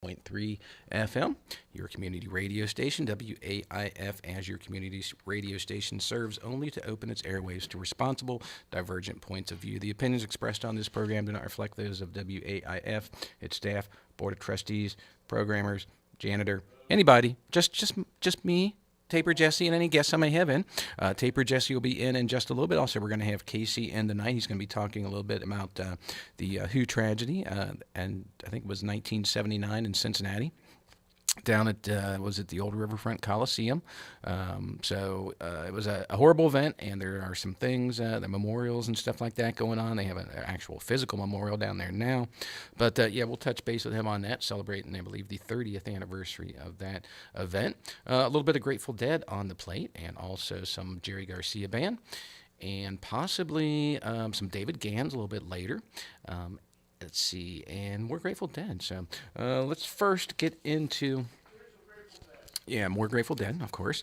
101.3 FM, your community radio station. WAIF, as your community radio station, serves only to open its airwaves to responsible, divergent points of view. The opinions expressed on this program do not reflect those of WAIF, its staff, board of trustees, programmers, janitor, anybody. Just me, Taper Jesse, and any guests I may have in. Taper Jesse will be in just a little bit. Also, we're going to have Casey in tonight. He's going to be talking a little bit about the Who tragedy, and I think it was 1979 in Cincinnati, down at, was it the old Riverfront Coliseum? It was a horrible event, and there are some things, the memorials and stuff like that going on. They have an actual physical memorial down there now. But, we'll touch base with him on that, celebrating, I believe, the 30th anniversary of that event. A little bit of Grateful Dead on the plate, and also some Jerry Garcia Band, and possibly some David Gans a little bit later. Let's see, and more Grateful Dead. So let's first get into, more Grateful Dead, of course.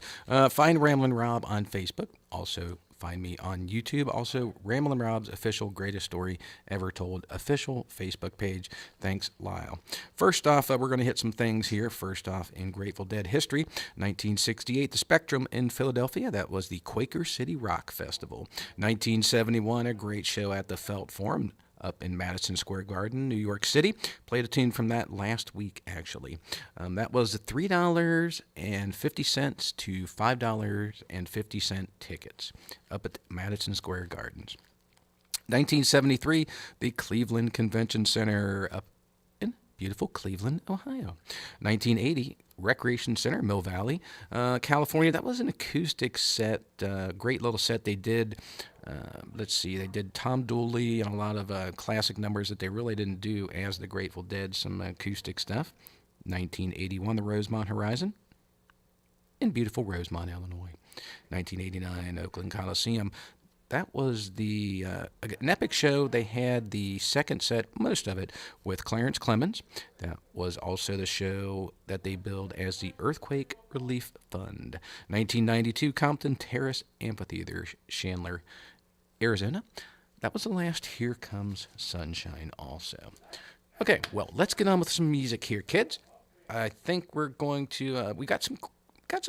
Find Ramblin' Rob on Facebook. Also find me on YouTube. Also, Ramblin' Rob's official Greatest Story Ever Told official Facebook page. Thanks, Lyle. First off, we're going to hit some things here. First off, in Grateful Dead history, 1968, the Spectrum in Philadelphia. That was the Quaker City Rock Festival. 1971, a great show at the Felt Forum up in Madison Square Garden, New York City. Played a tune from that last week, actually. That was $3.50 to $5.50 tickets up at Madison Square Gardens. 1973, the Cleveland Convention Center up in beautiful Cleveland, Ohio. 1980, Recreation Center, Mill Valley, California. That was an acoustic set, great little set they did. They did Tom Dooley and a lot of classic numbers that they really didn't do as the Grateful Dead, some acoustic stuff. 1981, the Rosemont Horizon in beautiful Rosemont, Illinois. 1989, Oakland Coliseum. That was an epic show. They had the second set, most of it, with Clarence Clemens. That was also the show that they billed as the Earthquake Relief Fund. 1992, Compton Terrace Amphitheater, Chandler, Arizona. That was the last Here Comes Sunshine also. Okay, well, let's get on with some music here, kids. I think we're going to, we got some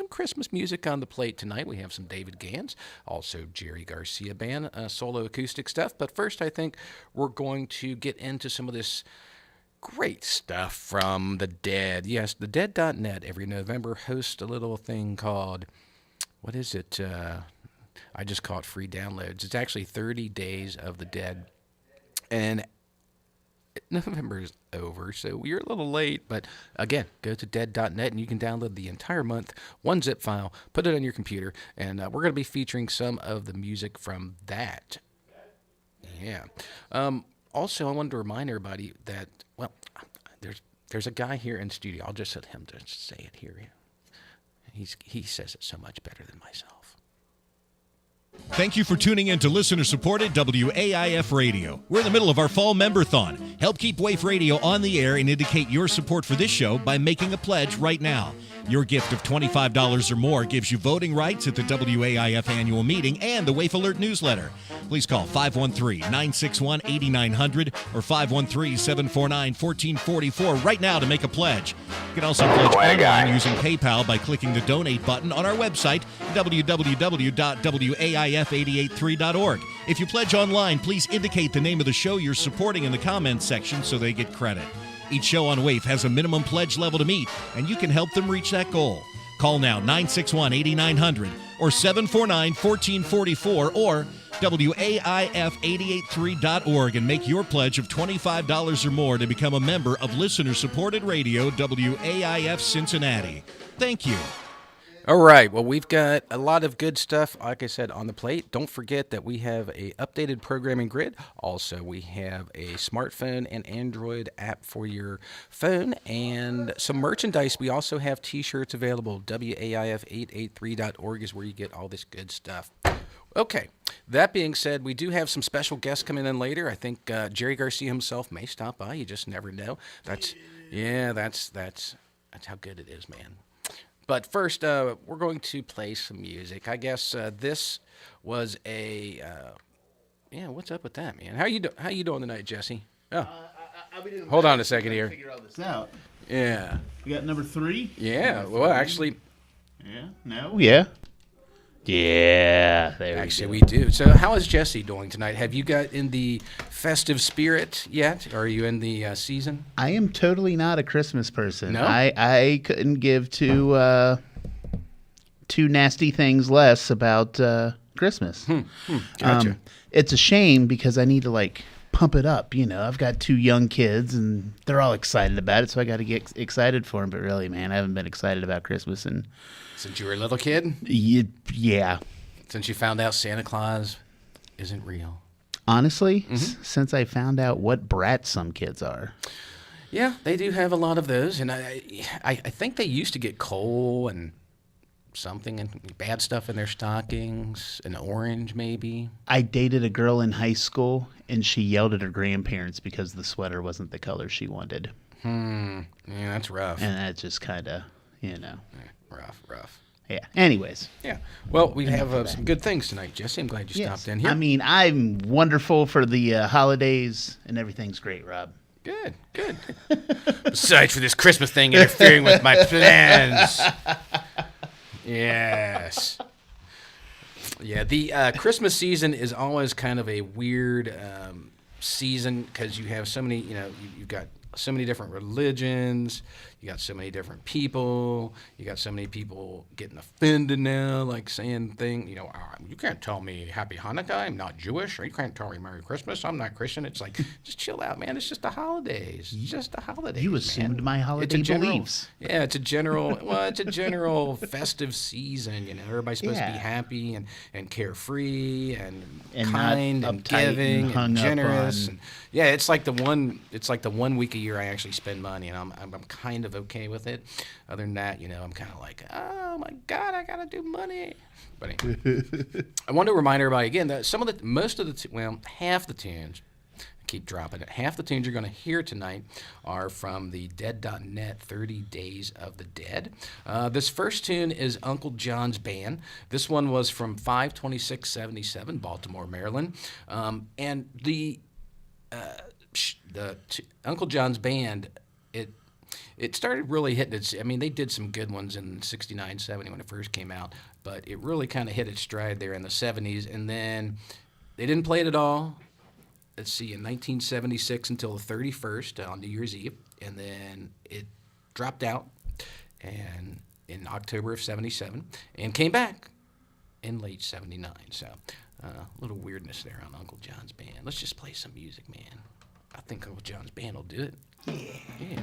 Christmas music on the plate tonight. We have some David Gans, also Jerry Garcia Band, solo acoustic stuff. But first, I think we're going to get into some of this great stuff from the Dead. Yes, thedead.net every November hosts a little thing called, what is it? I just call it free downloads. It's actually 30 Days of the Dead. And November is over, so we're a little late, but again, go to dead.net and you can download the entire month, one zip file, put it on your computer, and we're going to be featuring some of the music from that. Yeah. Also, I wanted to remind everybody that, well, there's a guy here in studio. I'll just let him just say it here. He says it so much better than myself. Thank you for tuning in to listener-supported WAIF Radio. We're in the middle of our fall member-thon. Help keep WAIF Radio on the air and indicate your support for this show by making a pledge right now. Your gift of $25 or more gives you voting rights at the WAIF annual meeting and the WAIF Alert newsletter. Please call 513-961-8900 or 513-749-1444 right now to make a pledge. You can also pledge online using PayPal by clicking the donate button on our website, www.waif883.org. If you pledge online, please indicate the name of the show you're supporting in the comments section so they get credit. Each show on WAIF has a minimum pledge level to meet, and you can help them reach that goal. Call now 961-8900 or 749-1444 or WAIF883.org and make your pledge of $25 or more to become a member of listener-supported radio WAIF Cincinnati. Thank you. All right, well, we've got a lot of good stuff, like I said, on the plate. Don't forget that we have a updated programming grid. Also, we have a smartphone and Android app for your phone and some merchandise. We also have T-shirts available. WAIF883.org is where you get all this good stuff. Okay, that being said, we do have some special guests coming in later. I think Jerry Garcia himself may stop by. You just never know. That's how good it is, man. But first, we're going to play some music. I guess this was a what's up with that, man? How you doing tonight, Jesse? Oh. Hold on a second here. Figure all this out. Yeah. We got number 3. Yeah. Well, actually, Yeah. No. Yeah. Yeah. There actually, we do. So, how is Jesse doing tonight? Have you got in the festive spirit yet? Or are you in the season? I am totally not a Christmas person. No? I couldn't give two nasty things less about Christmas. Gotcha. It's a shame because I need to pump it up. I've got 2 young kids and they're all excited about it, so I got to get excited for them. But really, man, I haven't been excited about Christmas and Since you were a little kid? yeah. Since you found out Santa Claus isn't real? Honestly, since I found out what brats some kids are. Yeah, they do have a lot of those. And I think they used to get coal and something and bad stuff in their stockings, an orange maybe. I dated a girl in high school, and she yelled at her grandparents because the sweater wasn't the color she wanted. Yeah, that's rough. And that just kind of, Rough. Yeah. Anyways. Yeah. Well, we have some good things tonight, Jesse. I'm glad you stopped in here. I mean, I'm wonderful for the holidays, and everything's great, Rob. Good. Besides for this Christmas thing interfering with my plans. Yes. Yeah, the Christmas season is always kind of a weird season because you have so many, you've got so many different religions, you got so many different people, you got so many people getting offended now, like saying things, you can't tell me Happy Hanukkah, I'm not Jewish, or you can't tell me Merry Christmas, I'm not Christian. It's like, just chill out, man. It's just the holidays. It's just the holidays. You assumed my holiday beliefs. Yeah, it's a general festive season. Everybody's supposed to be happy and carefree and kind and giving and generous. Yeah, it's like the one week a year I actually spend money, and I'm kind of okay with it. Other than that, I'm kind of like, oh my God, I gotta do money. But anyway, I want to remind everybody again that half the tunes. I keep dropping it. Half the tunes you're going to hear tonight are from the Dead.net 30 Days of the Dead. This first tune is Uncle John's Band. This one was from 5/26/77, Baltimore, Maryland, and the Uncle John's Band, it started really hitting its, they did some good ones in 69, 70 when it first came out, but it really kind of hit its stride there in the 70s, and then they didn't play it at all, in 1976 until the 31st on New Year's Eve, and then it dropped out and in October of 77 and came back in late 79, so a little weirdness there on Uncle John's Band. Let's just play some music, man. I think Uncle John's Band will do it. Yeah.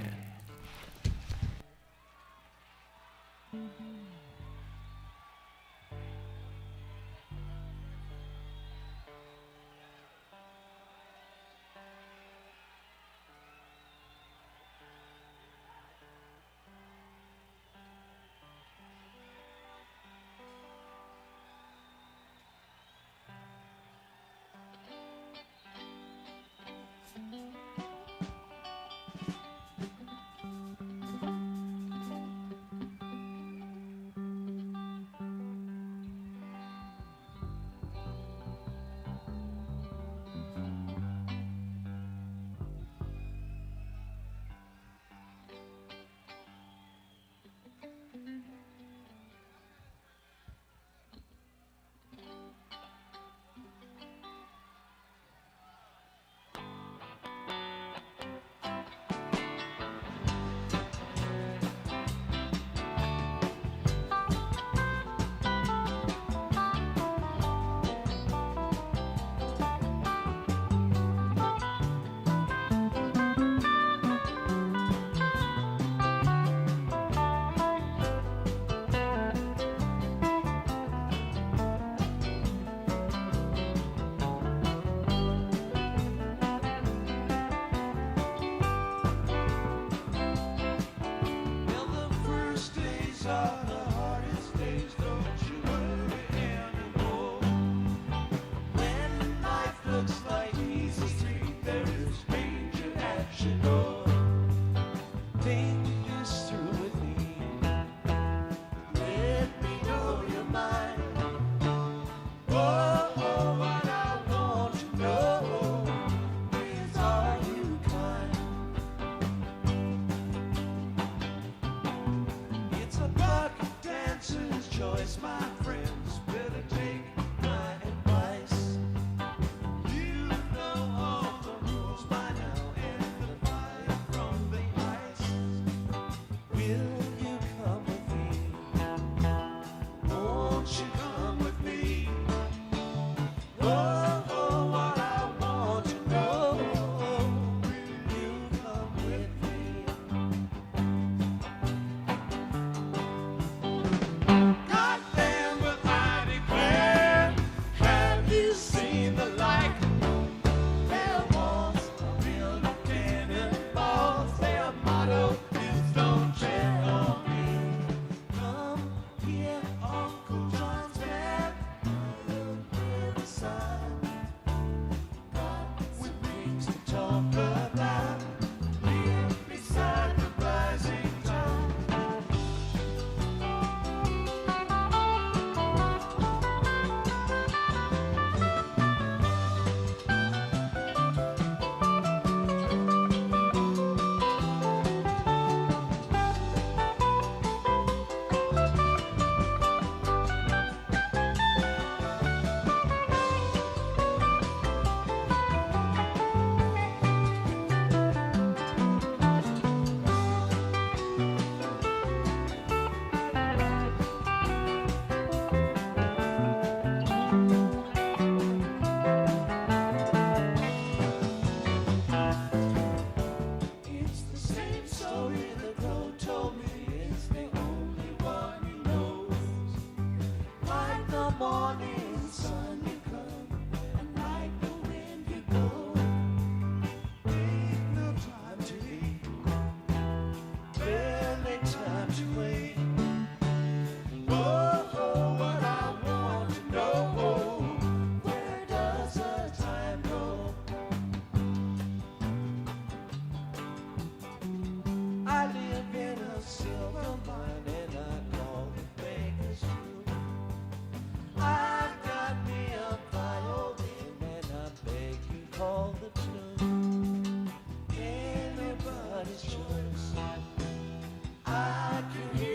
choice, my friends. Better take my advice. You know all the rules by now, and the fire from the ice. Will you come with me? Won't you come with me? Oh, oh, what I want to know. Will you come with me? Goddamn, but I declare, have you seen the like? Their walls are real cannonballs. Their motto is don't tread on me. Come here, Uncle John's back. Look inside. Got with things to talk about. Live beside the rising tide. It's the same story the crow told me. It's the only one he knows. Like the morning sun you come, and like the wind you go. Ain't no time to eat, barely time to wait. Oh, oh, what I want to know. Where does the time go? I live in a silver mine and I call it Baker's Street. I've got me a violin and I beg you call the tune. Anybody's choice. I can hear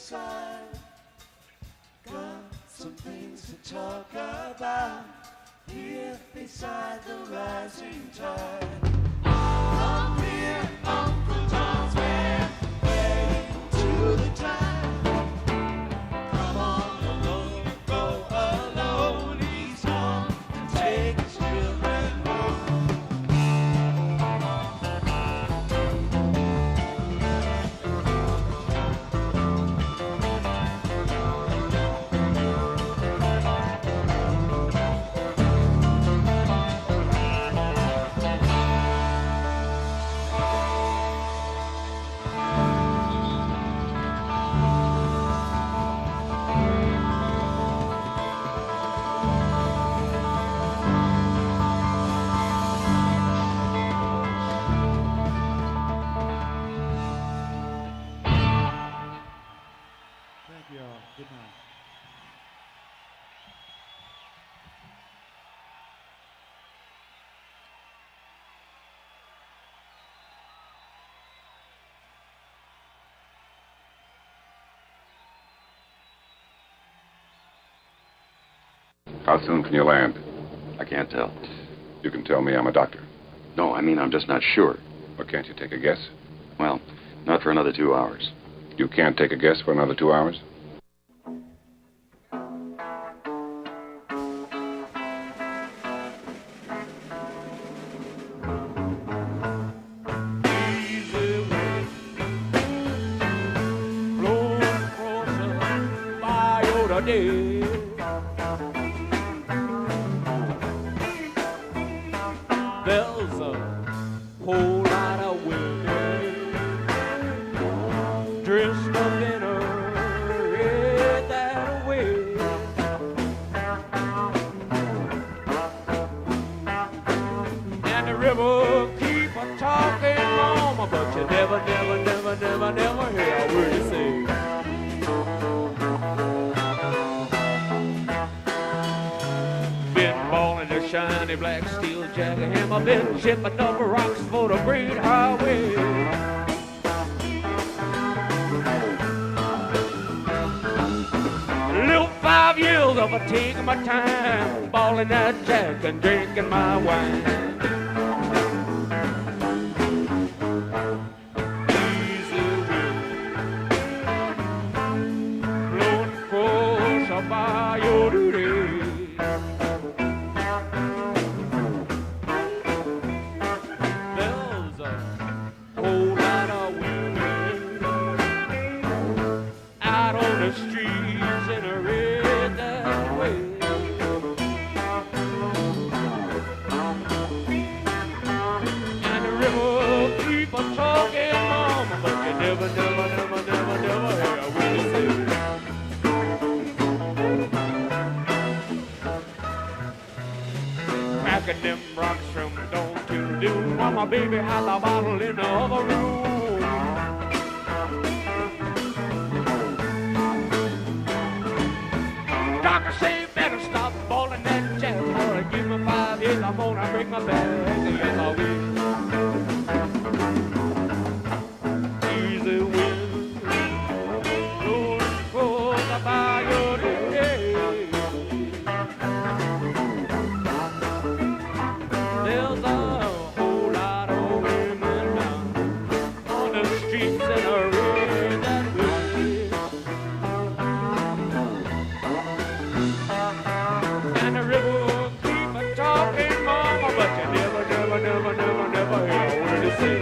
side. Got some things to talk about here beside the rising tide. Come here, Uncle Tom's Man, heading to the tide. Come on alone, go alone. He's gone to take his children home. Thank you all. Good night. How soon can you land? I can't tell. You can tell me I'm a doctor. No, I mean, I'm just not sure. Or can't you take a guess? Well, not for another 2 hours. You can't take a guess for another 2 hours? Easy wind blowing across the Biota Day. There's a whole lot of women dressed up in a red that way. And the river keep a talking, mama, but you never, never, never, never, never hear a word you say. Been balling a shiny black steel jacket, hammer, been shipping up rocks for the great highway. Little 5 years of a taking my time, balling that jack and drinking my wine. Easy wind blowing across a bayou day. There's a whole lot of women out on the streets in a red that way. And the river keep a talking, mama, but you never, never, never, never, never hear a word you say. Cracking them rocks from dawn till noon while my baby has a bottle in the other room. Doctor say better stop balling that jack, or give me 5 years, I'm gonna bring my back. Yes, I will. Easy wind blowing across the bayou today. There's a whole lot of women down on the streets in a red that way. And the river keep a talking, mama, but you never, never, never, never, never hear a word it say.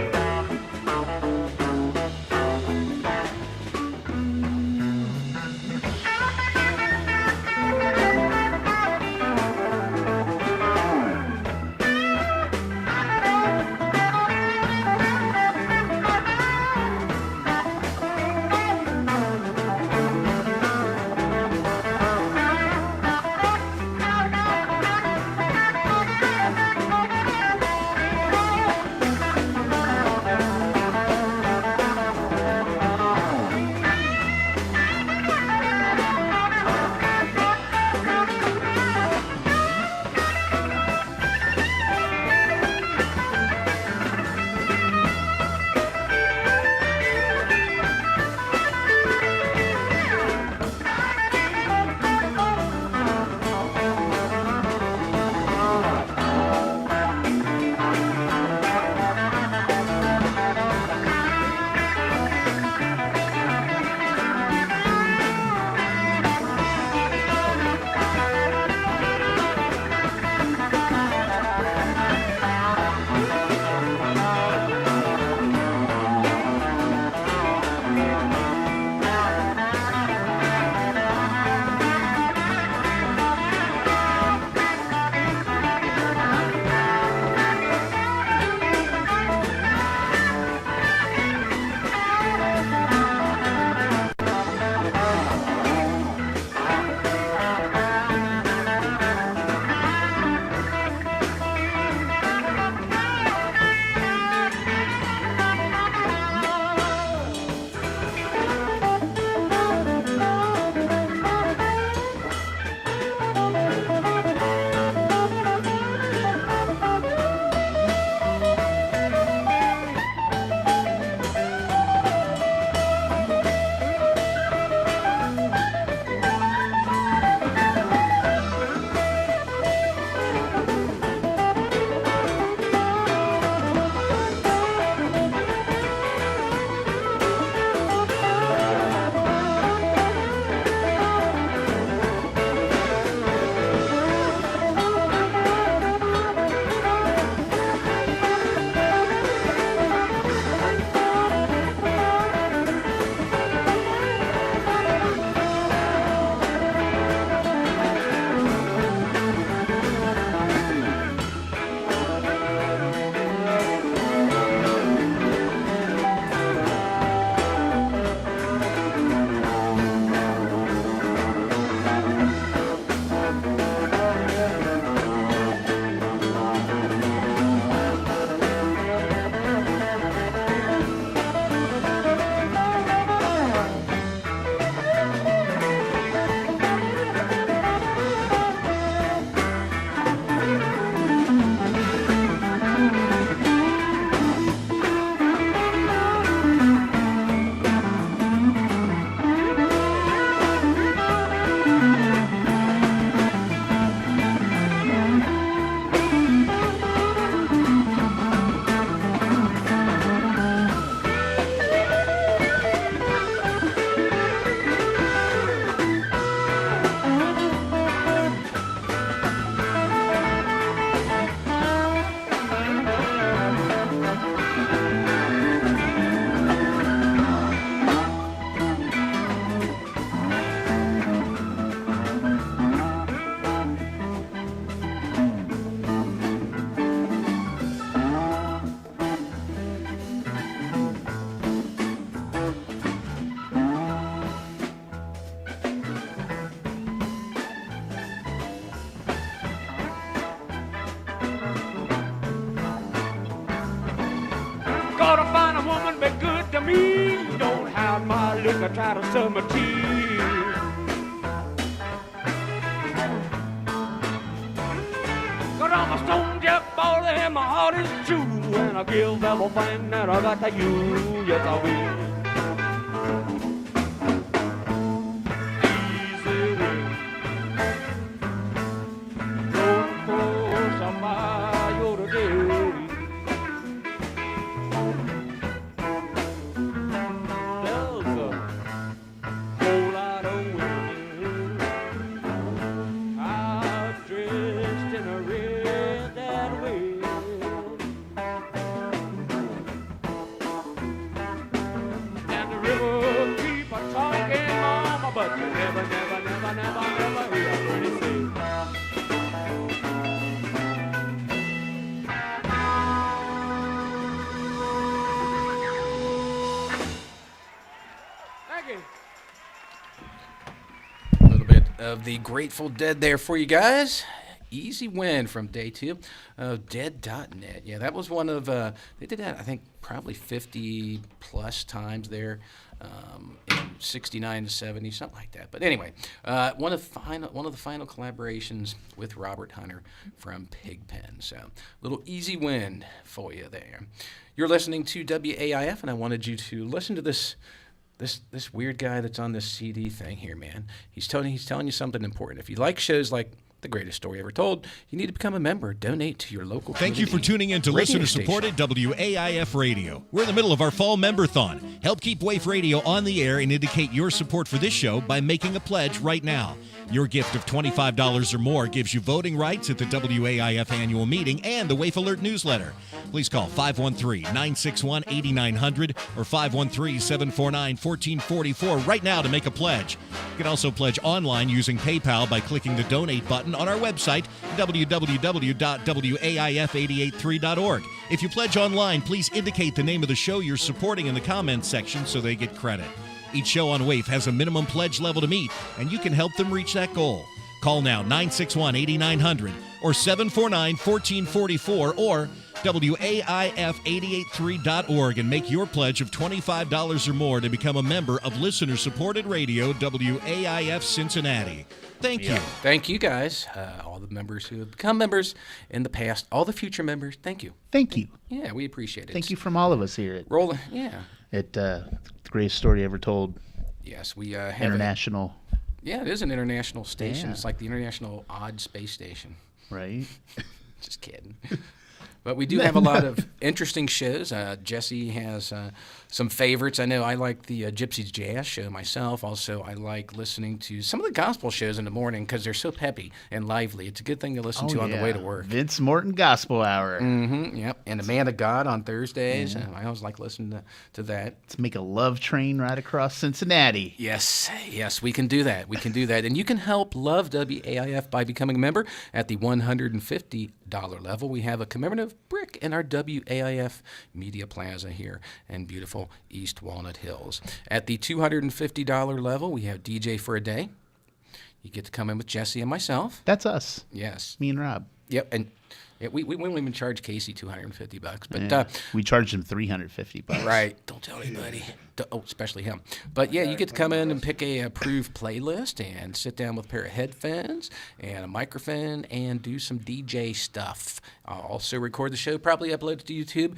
ought to find a woman be good to me. Don't have my liquor, try to sell my tea. Cause I'm a stone jet baller and my heart is true. And I give everything that I got to you. Yes, I will. Easy way. Don't push on my yoda day. There's a whole lot of women out dressed in a red that way. And the river keep a talking, mama, but you never, never, never, never, never hear a pretty sing. Thank you. A little bit of the Grateful Dead there for you guys. Easy win from day 2 of Dead.net. Yeah, that was one of, they did that, I think, probably 50 plus times there in 69 to 70, something like that. But anyway, one of the final collaborations with Robert Hunter from Pigpen. So, little easy win for you there. You're listening to WAIF, and I wanted you to listen to this weird guy that's on this CD thing here, man. He's telling you something important. If you like shows like The Greatest Story Ever Told, you need to become a member. Donate to your local Thank you for community tuning in to radio listener-supported WAIF Radio. We're in the middle of our fall member-thon. Help keep Waif Radio on the air and indicate your support for this show by making a pledge right now. Your gift of $25 or more gives you voting rights at the WAIF annual meeting and the Waif Alert newsletter. Please call 513-961-8900 or 513-749-1444 right now to make a pledge. You can also pledge online using PayPal by clicking the donate button on our website, www.waif883.org. If you pledge online, please indicate the name of the show you're supporting in the comments section so they get credit. Each show on WAIF has a minimum pledge level to meet, and you can help them reach that goal. Call now 961-8900 or 749-1444 or WAIF883.org and make your pledge of $25 or more to become a member of listener-supported radio WAIF Cincinnati. Thank you. Thank you, guys. All the members who have become members in the past, all the future members, thank you. Thank you. Yeah, we appreciate it. Thank you from all of us here at, Rolling, yeah. The Greatest Story Ever Told Yes, we have International. Yeah, it is an international station. Yeah. It's like the International Odd Space Station. Right? Just kidding. But we do have a lot of interesting shows. Jesse has some favorites. I know I like the Gypsy's Jazz show myself. Also, I like listening to some of the gospel shows in the morning because they're so peppy and lively. It's a good thing to listen to on the way to work. Vince Morton Gospel Hour. Mm-hmm, yep. And the Man of God on Thursdays. I always like listening to that. Let's make a love train right across Cincinnati. Yes, we can do that. We can do that. And you can help love WAIF by becoming a member at the $150 level. We have a commemorative brick in our WAIF Media Plaza here in beautiful East Walnut Hills. At the $250 level, we have DJ for a Day. You get to come in with Jesse and myself. That's us. Yes. Me and Rob. Yep. And we won't even charge Casey $250, but we charged him $350. Right. Don't tell anybody. Especially him. But yeah, you get to come in and pick a approved playlist and sit down with a pair of headphones and a microphone and do some DJ stuff. I'll also record the show, probably upload it to YouTube,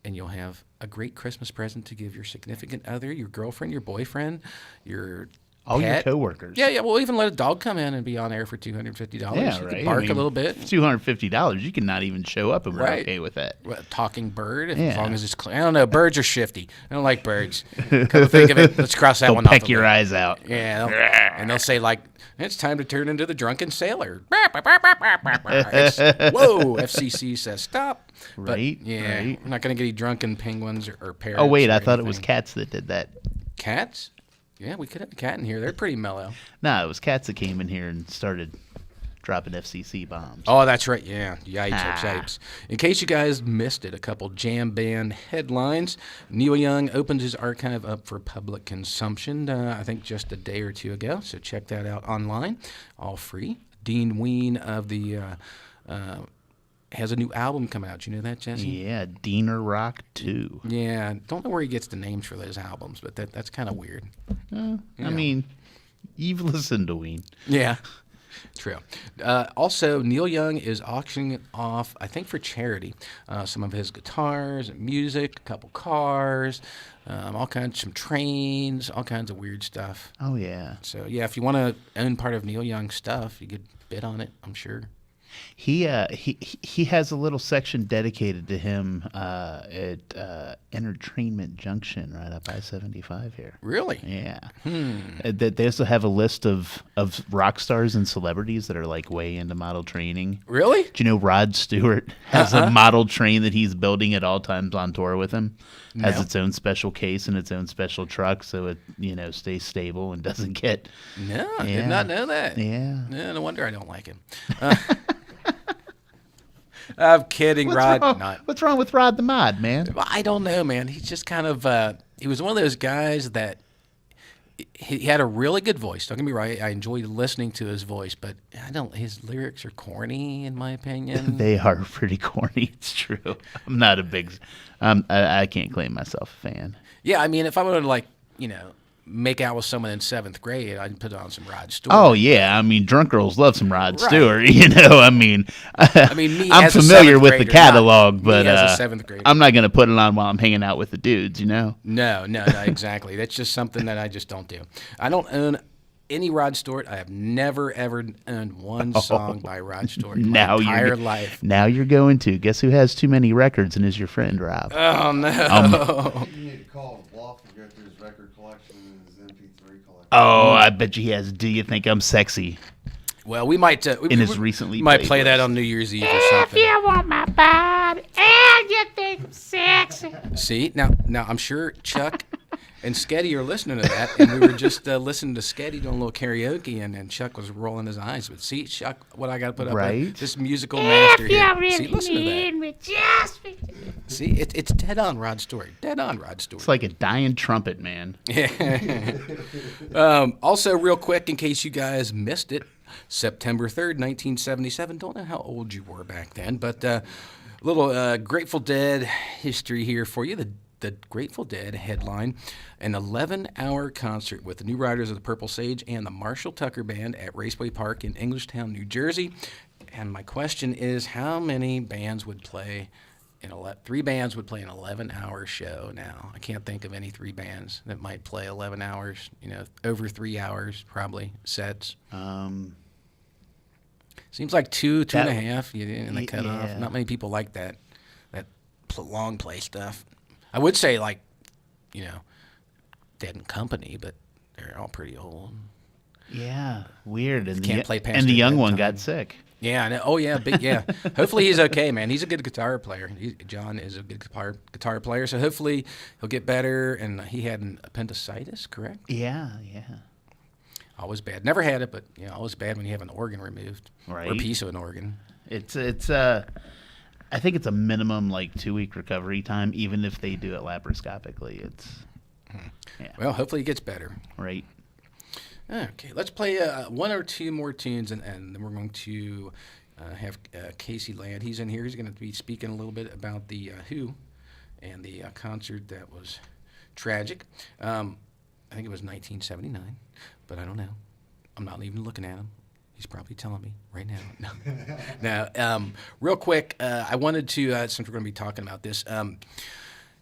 and you'll have a great Christmas present to give your significant other, your girlfriend, your boyfriend, your all pet. Your coworkers. Yeah. We'll even let a dog come in and be on air for $250. Yeah, you right. Can bark a little bit. $250. You can not even show up, and we're Right. okay with that. Well, talking bird, as Yeah. long as it's clean. I don't know. Birds are shifty. I don't like birds. Come to think of it, let's cross that They'll one off. peck the your list. eyes out. Yeah, and they'll say like, "It's time to turn into the drunken sailor." Whoa! FCC says stop. Right, But, yeah, right. we're not going to get any drunken penguins or parrots. Oh, wait. or I thought it was anything. cats that did that. Cats. Yeah, we could have a cat in here. They're pretty mellow. No, it was cats that came in here and started dropping FCC bombs. Oh, that's right. Yeah. Yikes, Ah. yikes. In case you guys missed it, a couple jam band headlines. Neil Young opened his archive up for public consumption, I think just a day or two ago. So check that out online. All free. Dean Ween of the has a new album coming out. You know that, Jesse? Yeah, Diener Rock 2. Yeah, don't know where he gets the names for those albums, but that's kind of weird. I mean, you've listened to Ween. Yeah, true. Also, Neil Young is auctioning off, I think for charity, some of his guitars, music, a couple cars, all kinds, some trains, all kinds of weird stuff. Oh, yeah. So, yeah, if you want to own part of Neil Young's stuff, you could bid on it, I'm sure. He has a little section dedicated to him at Entertainment Junction right up I-75 here. Really? Yeah. They also have a list of rock stars and celebrities that are like way into model training. Really? Do you know Rod Stewart has a model train that he's building at all times on tour with him? Has No. its own special case and its own special truck, so it stays stable and doesn't get. No, I Yeah. did not know that. Yeah. No wonder I don't like him. I'm kidding, Rod. What's wrong with Rod the Mod, man? Well, I don't know, man. He's just kind of he was one of those guys that he had a really good voice. Don't get me right. I enjoyed listening to his voice, but his lyrics are corny in my opinion. They are pretty corny. It's true. I'm not a big. I can't claim myself a fan. Yeah, I mean, if I were to make out with someone in 7th grade, I'd put on some Rod Stewart. Oh yeah, I mean, drunk girls love some Rod Right. Stewart. I mean, me I'm as a familiar 7th with the grader, catalog, not but me as a 7th grader. I'm not gonna put it on while I'm hanging out with the dudes. No, exactly. That's just something that I just don't do. I don't own any Rod Stewart. I have never, ever owned one song by Rod Stewart in my entire life. Now you're going to. Guess who has too many records and is your friend, Rob? Oh, no. You need to call his bluff and go through his record collection and his MP3 collection. Oh, I bet he has. Do you think I'm sexy? Well, we might In his recently might played play that list. on New Year's Eve or something. You want my body and you think I'm sexy. See, now I'm sure Chuck and Sketty are listening to that, and we were just listening to Sketty doing a little karaoke, and Chuck was rolling his eyes. But see, Chuck, what I got to put up Right. with this musical master If you here. really See, listen to need that. me, just be. See, it's dead on Rod Stewart. Dead on Rod Stewart. It's like a dying trumpet, man. Also, real quick, in case you guys missed it, September 3rd, 1977. Don't know how old you were back then, but a little Grateful Dead history here for you. The Grateful Dead headline an 11-hour concert with the New Riders of the Purple Sage and the Marshall Tucker Band at Raceway Park in Englishtown, New Jersey. And my question is, how many bands would play 3 bands would play an 11-hour show now? I can't think of any 3 bands that might play 11 hours, over 3 hours probably, sets. Seems like two and a half, and they cut off. yeah. Not many people like that long play stuff. I would say Dead and Company, but they're all pretty old. Yeah, weird. And Can't play past and the their young one bedtime. got sick. Yeah, I know. Oh yeah, yeah. Hopefully he's okay, man. He's a good guitar player. John is a good guitar player, so hopefully he'll get better. And he had an appendicitis, correct? Yeah. Always bad. Never had it, but always bad when you have an organ removed or a Right. piece of an organ. It's I think it's a minimum 2-week recovery time, even if they do it laparoscopically. It's Well, hopefully he gets better. right. Okay, let's play 1 or 2 more tunes, and then we're going to have Casey Land. He's in here. He's going to be speaking a little bit about the Who and the concert that was tragic. I think it was 1979, but I don't know. I'm not even looking at him. He's probably telling me right now. No. Now, real quick, I wanted to, since we're going to be talking about this,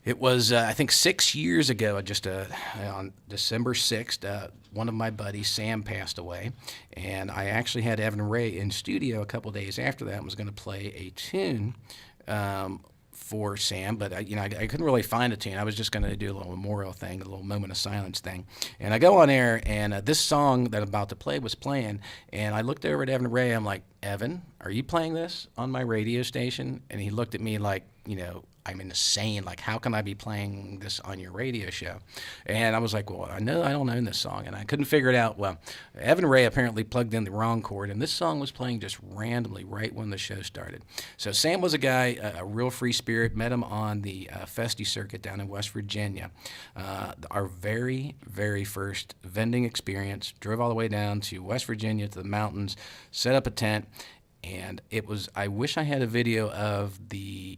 it was, I think, 6 years ago, on December 6th, one of my buddies, Sam, passed away. And I actually had Evan Ray in studio a couple days after that and was going to play a tune for Sam, but I couldn't really find a tune. I was just going to do a little memorial thing, a little moment of silence thing. And I go on air, and this song that I'm about to play was playing, and I looked over at Evan Ray. I'm like, Evan, are you playing this on my radio station? And he looked at me like, I'm insane. Like, how can I be playing this on your radio show? And I was like, well, I don't own this song. And I couldn't figure it out. Well, Evan Ray apparently plugged in the wrong cord, and this song was playing just randomly right when the show started. So Sam was a guy, a real free spirit. Met him on the Festy circuit down in West Virginia. Our very, very first vending experience. Drove all the way down to West Virginia to the mountains, set up a tent. And it was, I wish I had a video of the,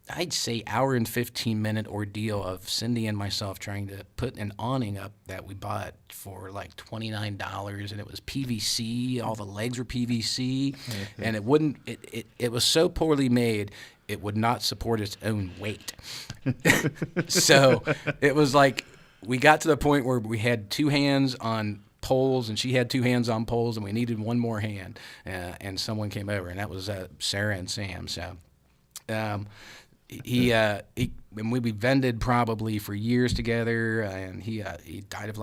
I'd say hour and 15-minute ordeal of Cindy and myself trying to put an awning up that we bought for like $29, and it was PVC. All the legs were PVC, and it wouldn't. It was so poorly made, it would not support its own weight. So it was like we got to the point where we had two hands on poles, and she had two hands on poles, and we needed one more hand. And someone came over, and that was Sarah and Sam. So. And we vended probably for years together, and he died of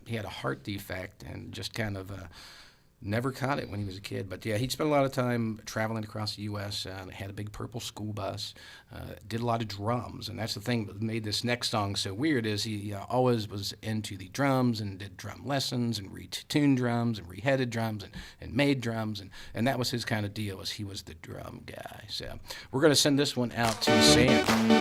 he had a heart defect and just kind of never caught it when he was a kid. But yeah, he spent a lot of time traveling across the U.S. Had a big purple school bus, did a lot of drums, and that's the thing that made this next song so weird is he always was into the drums and did drum lessons and retuned drums and reheaded drums and made drums, and that was his kind of deal. Was he was the drum guy. So we're gonna send this one out to Sam.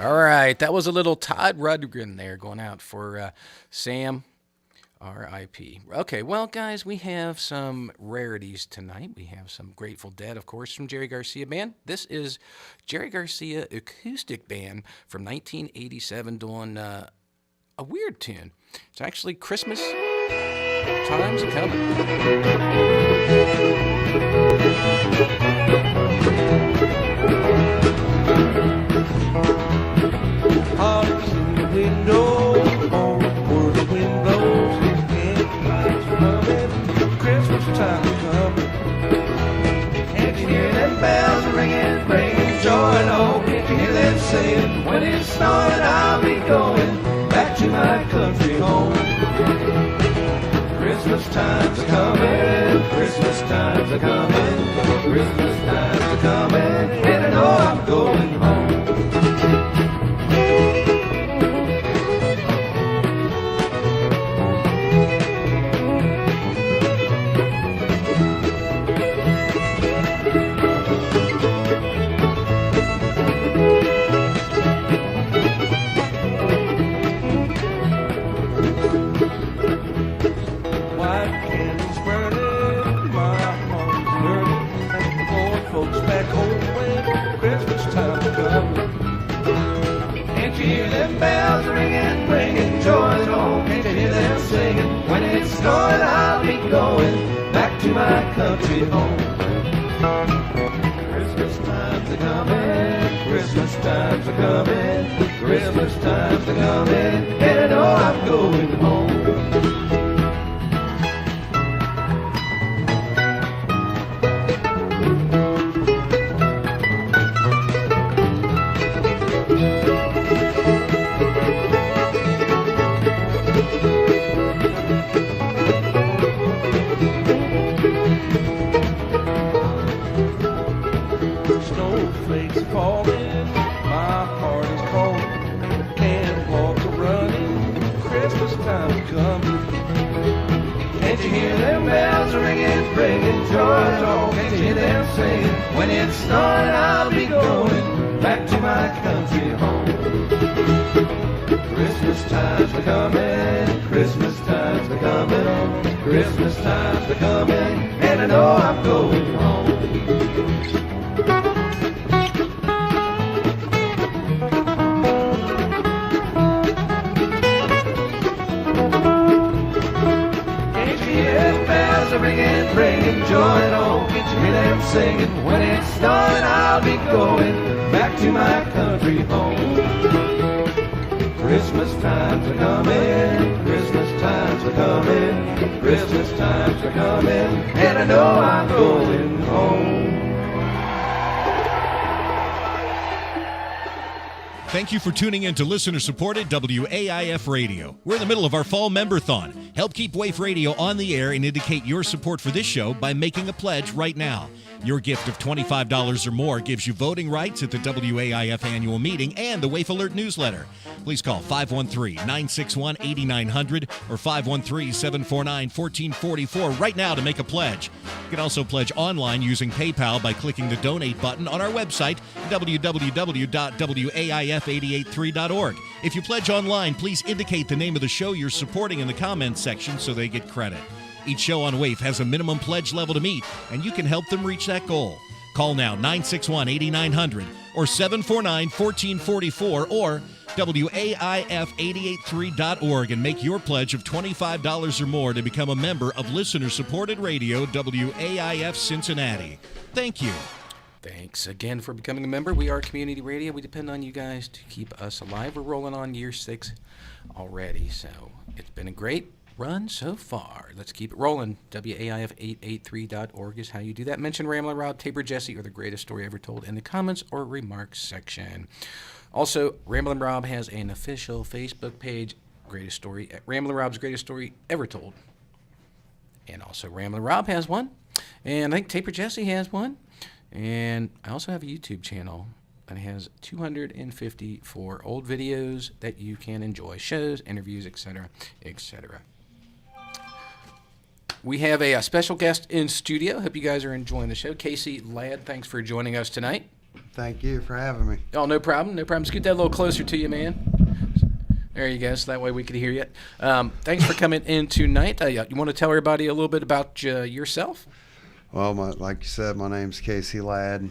All right, that was a little Todd Rundgren there going out for Sam, R.I.P. Okay, well, guys, we have some rarities tonight. We have some Grateful Dead, of course, from Jerry Garcia Band. This is Jerry Garcia Acoustic Band from 1987 doing a weird tune. It's actually Christmas Time's a-Coming. Holly's in the window, oh, where the wind blows, and lights are coming, Christmas time is coming. Can't you hear them bells ringing, bringing joy and hope? Can't you hear them saying, when it's snowing I'll be going back to my country home. Christmas times are coming, Christmas times are coming, Christmas times are coming, and I know I'm going home. White candles burning, my heart is yearning, going folks back home when Christmas time is coming. Can't you hear them bells ringing, bringing joy home? Can't you hear them singing, when it's snowing I'll be going back to my country home. Christmas times are coming, Christmas times are coming, Christmas times are coming, and I know I'm going home. Snowflakes are falling, my heart is cold, can't walk or running, Christmas time is coming. Can't you hear them bells ringing, bringing joy home? Can't you hear them singing, when it's snowing I'll be going back to my country home. Christmas times are coming, Christmas times are coming, Christmas times are coming, and I know I'm going home. Can't you hear them bells are ringing, bringing joy home? Can't you hear them singing, when it's snowing I'll be going back to my country home. Christmas times are coming, Christmas times are coming, Christmas times are coming, and I know I'm going home. Thank you for tuning in to listener-supported WAIF Radio. We're in the middle of our fall member-thon. Help keep WAIF Radio on the air and indicate your support for this show by making a pledge right now. Your gift of $25 or more gives you voting rights at the WAIF annual meeting and the WAIF Alert newsletter. Please call 513-961-8900 or 513-749-1444 right now to make a pledge. You can also pledge online using PayPal by clicking the donate button on our website, www.waif883.org. If you pledge online, please indicate the name of the show you're supporting in the comments section so they get credit. Each show on WAIF has a minimum pledge level to meet, and you can help them reach that goal. Call now 961-8900 or 749-1444 or WAIF883.org and make your pledge of $25 or more to become a member of listener-supported radio WAIF Cincinnati. Thank you. Thanks again for becoming a member. We are community radio. We depend on you guys to keep us alive. We're rolling on year 6 already, so it's been a great run so far. Let's keep it rolling. WAIF883.org is how you do that. Mention Ramblin' Rob, Tabor Jesse, or the greatest story ever told in the comments or remarks section. Also, Ramblin' Rob has an official Facebook page, Greatest Story, Ramblin' Rob's Greatest Story Ever Told. And also Ramblin' Rob has one. And I think Tabor Jesse has one. And I also have a YouTube channel that has 254 old videos that you can enjoy. Shows, interviews, etc., etc. We have a special guest in studio. Hope you guys are enjoying the show. Casey Ladd, thanks for joining us tonight. Thank you for having me. Oh, no problem. No problem. Scoot that a little closer to you, man. There you go. So that way we can hear you. Thanks for coming in tonight. You want to tell everybody a little bit about yourself? Well, like you said, my name's Casey Ladd.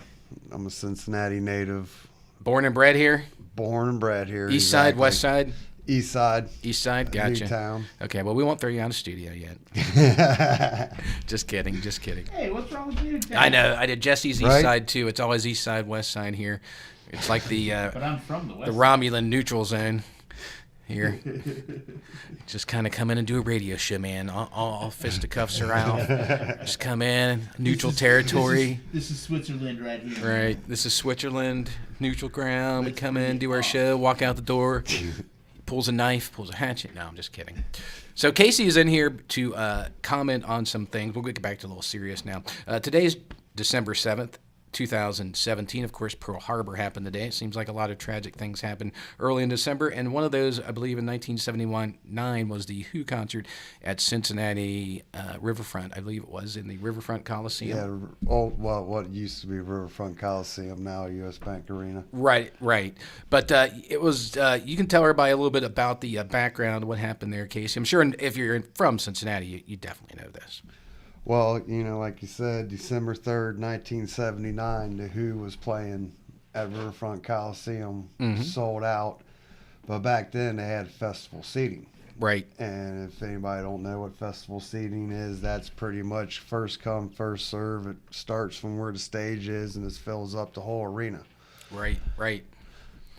I'm a Cincinnati native. Born and bred here? Born and bred here. East side, exactly. west side? East Side. East Side, gotcha. Newtown. Okay, well, we won't throw you out of studio yet. Just kidding. Hey, what's wrong with you? I know. I did Jesse's East Right? Side too. It's always East Side, West Side here. It's like the But I'm from the West. Romulan neutral zone here. Just kind of come in and do a radio show, man. All fisticuffs are out. Just come in, neutral territory. This is Switzerland right here. Right. This is Switzerland, neutral ground. We come in, do our show, walk out the door. Pulls a knife, pulls a hatchet. No, I'm just kidding. So Casey is in here to comment on some things. We'll get back to a little serious now. Today's December 7th, 2017. Of course, Pearl Harbor happened today. It seems like a lot of tragic things happened early in December. And one of those, I believe in 1979, was the Who concert at Cincinnati Riverfront. I believe it was in the Riverfront Coliseum. Yeah, what used to be Riverfront Coliseum, now U.S. Bank Arena. Right. But it was, you can tell everybody a little bit about the background, what happened there, Casey. I'm sure if you're from Cincinnati, you definitely know this. Well, like you said, December 3rd, 1979, The Who was playing at Riverfront Coliseum, sold out. But back then, they had festival seating. Right. And if anybody don't know what festival seating is, that's pretty much first come, first serve. It starts from where the stage is, and it fills up the whole arena. Right.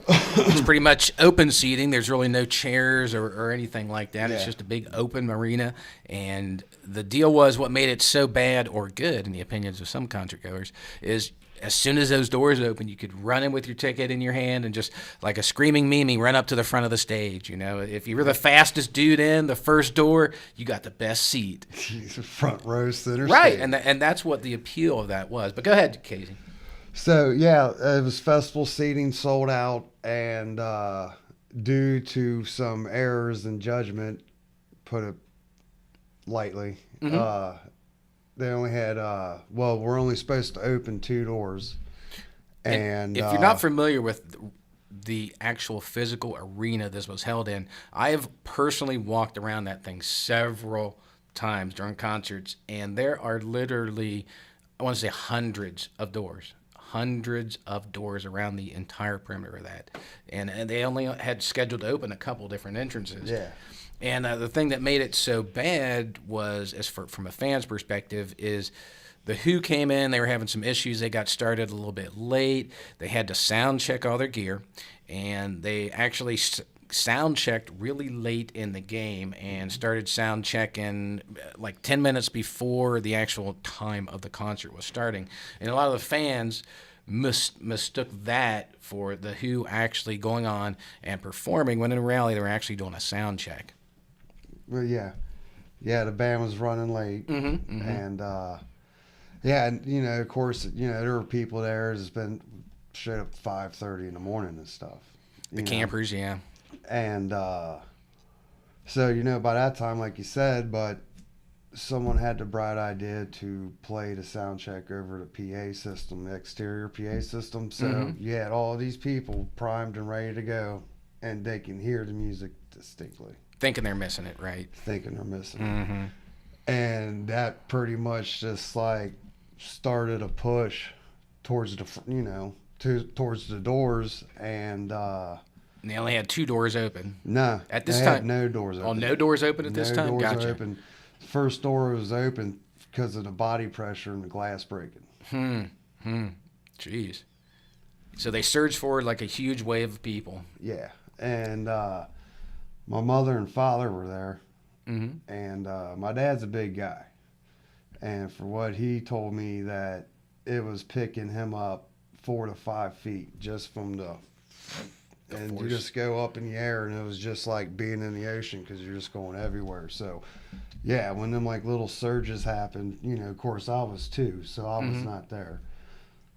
It's pretty much open seating. There's really no chairs or anything like that. Yeah. It's just a big open arena. And the deal was, what made it so bad or good, in the opinions of some concert goers, is as soon as those doors opened, you could run in with your ticket in your hand and just like a screaming Mimi run up to the front of the stage. If you were the fastest dude in the first door, you got the best seat. Front row, center Right, stage. and that's what the appeal of that was. But go ahead, Casey. So, yeah, it was festival seating, sold out, and due to some errors in judgment, put it lightly, they only had, we're only supposed to open 2 doors. And if you're not familiar with the actual physical arena this was held in, I have personally walked around that thing several times during concerts, and there are literally, I want to say hundreds of doors around the entire perimeter of that. And they only had scheduled to open a couple different entrances. Yeah. And the thing that made it so bad was, from a fan's perspective, is the Who came in. They were having some issues. They got started a little bit late. They had to sound check all their gear, and they actually sound checked really late in the game and started sound checking like 10 minutes before the actual time of the concert was starting. And a lot of the fans mistook that for the Who actually going on and performing, when in reality they were actually doing a sound check. Well, yeah, the band was running late, and of course, there were people there that's been showed up 5:30 in the morning and stuff. The campers, yeah. And so by that time, like you said, but someone had the bright idea to play the sound check over the PA system, the exterior PA system. So you had all these people primed and ready to go, and they can hear the music distinctly. Thinking they're missing it, right? Thinking they're missing it. And that pretty much just like started a push towards towards the doors, and they only had 2 doors open. No, at this they time, had no doors open. Oh, no doors open at this time. No doors Gotcha. open. The first door was open because of the body pressure and the glass breaking. Jeez. So they surged forward like a huge wave of people. Yeah, and my mother and father were there, and my dad's a big guy, and for what he told me, that it was picking him up 4 to 5 feet just from the and force. you just go up in the air, and it was just like being in the ocean because you're just going everywhere. So, yeah, when them like little surges happened, of course I was too, so I was not there.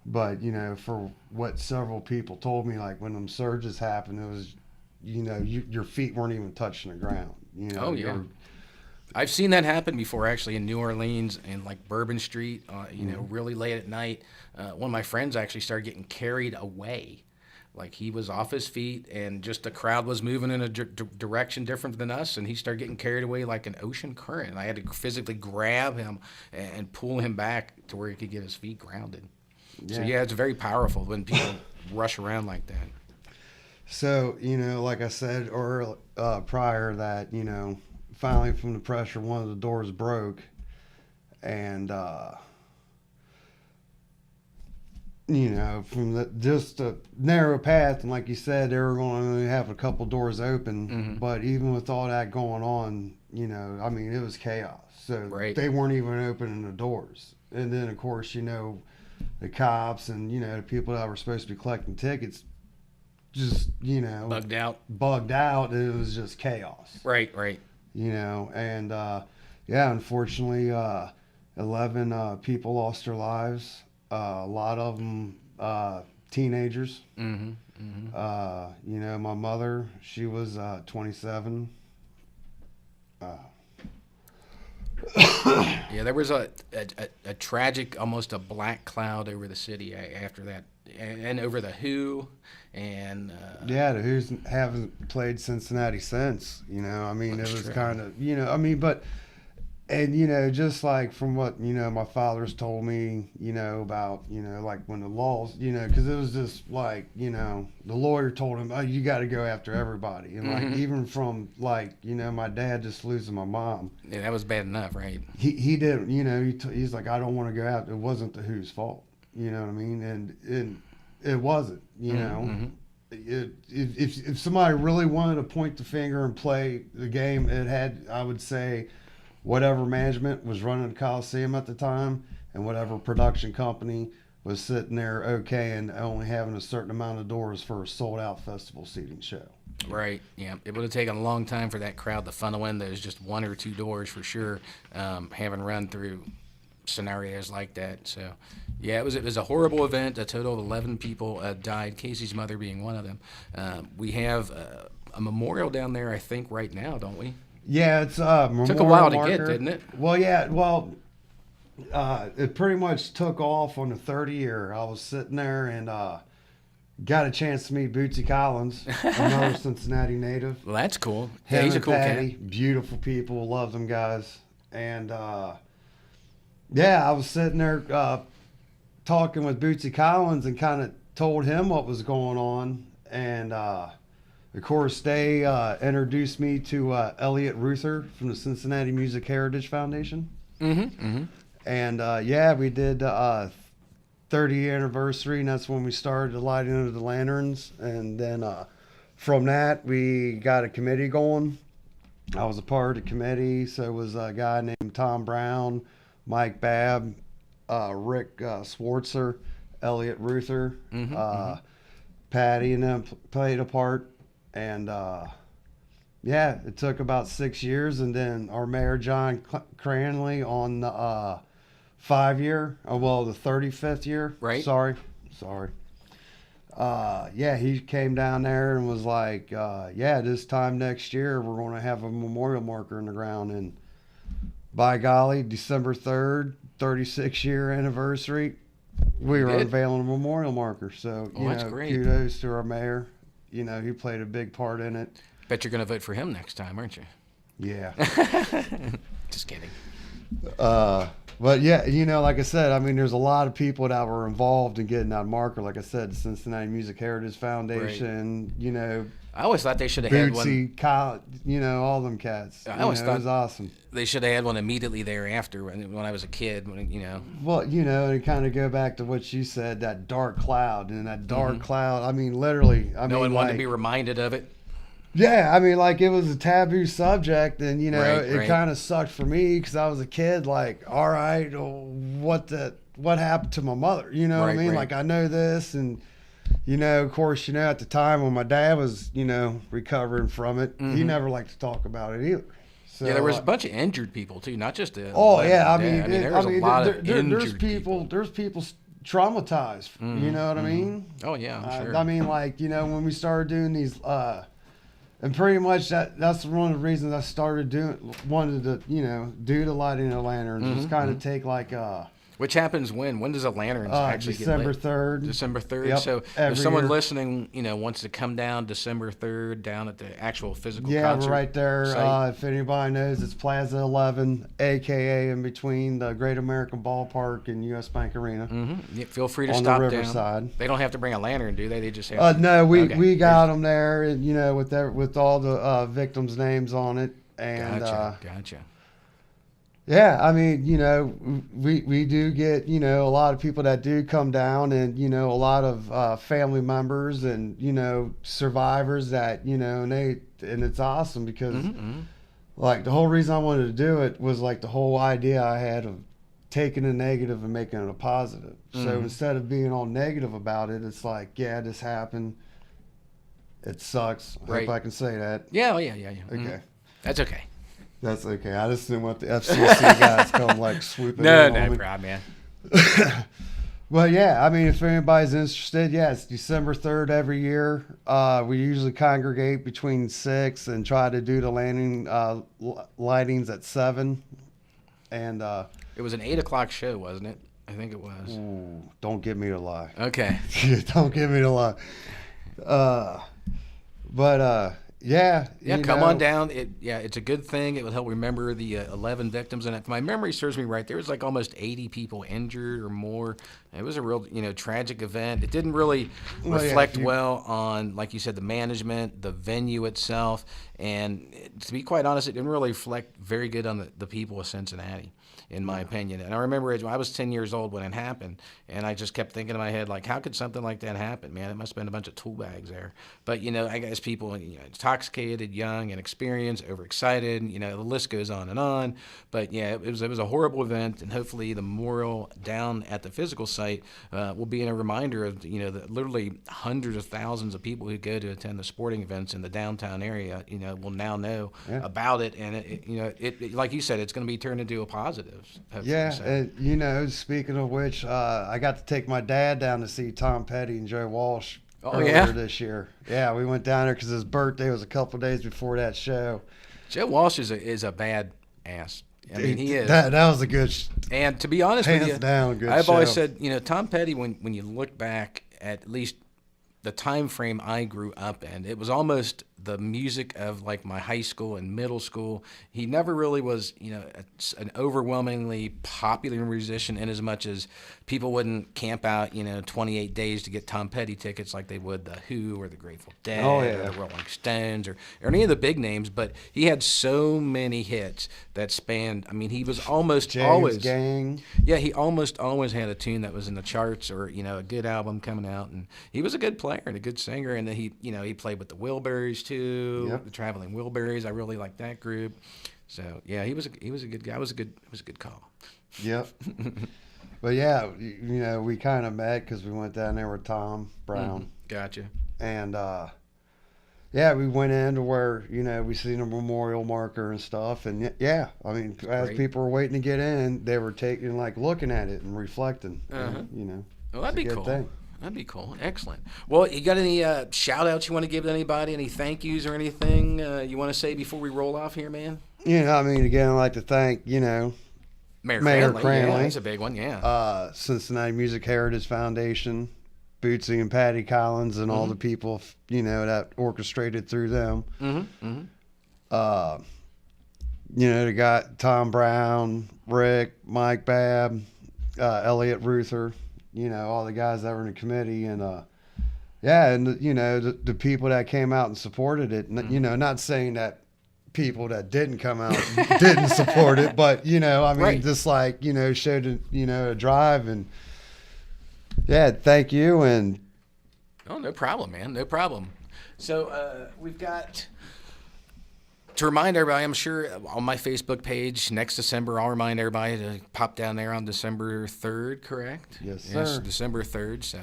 But for what several people told me, like when them surges happened, it was, your feet weren't even touching the ground. Oh, yeah. I've seen that happen before, actually, in New Orleans and like Bourbon Street, really late at night. One of my friends actually started getting carried away. Like he was off his feet, and just the crowd was moving in a direction different than us, and he started getting carried away like an ocean current. And I had to physically grab him and pull him back to where he could get his feet grounded. Yeah. So, yeah, it's very powerful when people rush around like that. So, like I said or prior, that finally from the pressure, one of the doors broke, and from just a narrow path, and like you said, they were going to only have a couple doors open. But even with all that going on, I mean, it was chaos. So Right. they weren't even opening the doors. And then, of course, the cops and the people that were supposed to be collecting tickets just Bugged out. and it was just chaos. Right. And unfortunately, 11 people lost their lives. A lot of them teenagers. My mother, she was 27. Yeah, there was a tragic, almost a black cloud over the city after that, and over the Who, and The Who's haven't played Cincinnati since. I mean, That's it was true. kind of, I mean, but, and just like from what my father's told me, about like when the laws, because it was just like the lawyer told him, oh, you got to go after everybody, and like even from like my dad just losing my mom. yeah, that was bad enough, right? He didn't, he's like, I don't want to go out. It wasn't the Who's fault. You know what I mean? And it wasn't, If somebody really wanted to point the finger and play the game, it had, I would say, whatever management was running the Coliseum at the time and whatever production company was sitting there and only having a certain amount of doors for a sold out festival seating show. Right. Yeah. It would have taken a long time for that crowd to funnel in those just one or two doors for sure, having run through scenarios like that. So, yeah, it was a horrible event. A total of 11 people died, Casey's mother being one of them. We have a memorial down there, I think, right now, don't we? Yeah, it's memorial Took a while to marker. get, didn't it? Well, yeah, it pretty much took off on the 30 year. I was sitting there and got a chance to meet Bootsy Collins, another Cincinnati native. Well, that's cool. Him Yeah, he's a and cool Patty, cat. beautiful people, love them guys. And I was sitting there talking with Bootsy Collins and kind of told him what was going on. And of course, they introduced me to Elliot Ruther from the Cincinnati Music Heritage Foundation. And we did 30th anniversary, and that's when we started lighting of the lanterns. And then from that, we got a committee going. I was a part of the committee, so it was a guy named Tom Brown, Mike Babb, Rick Swartzer, Elliot Ruther, Patty, and them played a part. And it took about 6 years, and then our mayor John Cranley on the 5-year, the 35th year. Right. Sorry. He came down there and was like, this time next year we're going to have a memorial marker in the ground, and by golly, December 3rd, 36-year anniversary, we were unveiling a memorial marker. So that's great. Kudos to our mayor. He played a big part in it. Bet you're going to vote for him next time, aren't you? Yeah. Just kidding. But like I said, I mean, there's a lot of people that were involved in getting that marker. Like I said, the Cincinnati Music Heritage Foundation, I always thought they should have had one. Bootsy, Kyle, all them cats. I always it thought was awesome. they should have had one immediately thereafter when I was a kid. Well, and kind of go back to what you said, that dark cloud, and that dark cloud. I mean, literally. No one wanted to be reminded of it. Yeah, I mean, like, it was a taboo subject, and Right. it kind of sucked for me because I was a kid. Like, all right, what happened to my mother? You know what I Right, mean? right. Like, I know this, and of course, at the time when my dad was, recovering from it, he never liked to talk about it either. So, Yeah, there was a bunch of injured people too, not just the. oh yeah, I dead. mean, there was a lot of there's injured people. There's people traumatized. You know what I mean? Oh yeah, I'm sure. I mean, like, when we started doing these, and pretty much that's one of the reasons I started wanted to, do the lighting of lanterns. Just kind of take like Which happens when? When does the lanterns actually December get lit? 3rd. December 3rd. Yep, So if every someone year. listening, wants to come down December 3rd down at the actual physical Yeah, concert we're right there. site. If anybody knows, it's Plaza 11, a.k.a. in between the Great American Ballpark and U.S. Bank Arena. Yeah, feel free to On the stop Riverside. down. They don't have to bring a lantern, do they? They just have to. No, we Okay. we got them there, and with all the victims' names on it, and Gotcha. yeah, I mean, we do get a lot of people that do come down, and a lot of family members and survivors that and it's awesome because like the whole reason I wanted to do it was like the whole idea I had of taking a negative and making it a positive. So instead of being all negative about it, it's like, yeah, this happened. It sucks. I Right. hope I can say that. Yeah. Okay. That's okay. That's okay. I just didn't want the FCC guys come like swooping No in on me. problem, man. Well, yeah. I mean, if anybody's interested, yeah, it's December 3rd every year. We usually congregate between 6 and try to do the landing lightings at 7. And It was an 8 o'clock show, wasn't it? I think it was. ooh, don't get me to lie. Okay. Don't get me to lie. Yeah. Yeah, come on down. It's a good thing. It will help remember the 11 victims. And if my memory serves me right, there was like almost 80 people injured or more. It was a real, tragic event. It didn't really Well, yeah, reflect if you- well on, like you said, the management, the venue itself. And to be quite honest, it didn't really reflect very good on the people of Cincinnati, in my opinion. And I remember I was 10 years old when it happened, and I just kept thinking in my head, like, how could something like that happen, man? It must have been a bunch of tool bags there. But, I guess people, intoxicated, young, inexperienced, overexcited, the list goes on and on. But, yeah, it was a horrible event, and hopefully the memorial down at the physical site will be a reminder of, the literally hundreds of thousands of people who go to attend the sporting events in the downtown area, will now know about it. And, it like you said, it's going to be turned into a positive. Hopefully, Yeah, so. and speaking of which, I got to take my dad down to see Tom Petty and Joe Walsh yeah? this year. Yeah, we went down there because his birthday was a couple days before that show. Joe Walsh is a bad ass. I mean, he is. That was a good. And to be honest with Hands you, down, good I've always show. said, Tom Petty, when you look back at least the time frame I grew up in, it was almost the music of like my high school and middle school. He never really was, an overwhelmingly popular musician in as much as people wouldn't camp out, 28 days to get Tom Petty tickets like they would the Who or the Grateful Dead or the Rolling Stones or any of the big names. But he had so many hits that spanned, he was almost James always. Gang. Yeah, he almost always had a tune that was in the charts or, a good album coming out. And he was a good player and a good singer. And then he played with the Wilburys too, Yep. the Traveling Wilburys. I really liked that group. So, yeah, he was a good guy. It was a good call. Yep. But yeah, we kind of met because we went down there with Tom Brown. Gotcha. And yeah, we went in to where we seen a memorial marker and stuff, and yeah, as Great. people were waiting to get in, they were taking looking at it and reflecting. Uh-huh. Well, it's that'd a be good cool. thing. That'd be cool. Excellent. Well, you got any shout outs you want to give to anybody? Any thank yous or anything you want to say before we roll off here, man? Again, I'd like to thank Mayor Cranley. Yeah, that's a big one. Yeah. Cincinnati Music Heritage Foundation, Bootsy and Patty Collins, and all the people that orchestrated through them. They got Tom Brown, Rick, Mike Babb, Elliot Ruther, all the guys that were in the committee, and the people that came out and supported it. Not saying that people that didn't come out didn't support it, but Right. just showed a drive, and yeah, thank you. And Oh, no problem, man. No problem. So we've got, to remind everybody, I'm sure on my Facebook page next December, I'll remind everybody to pop down there on December 3rd, correct? Yes, sir. December 3rd. So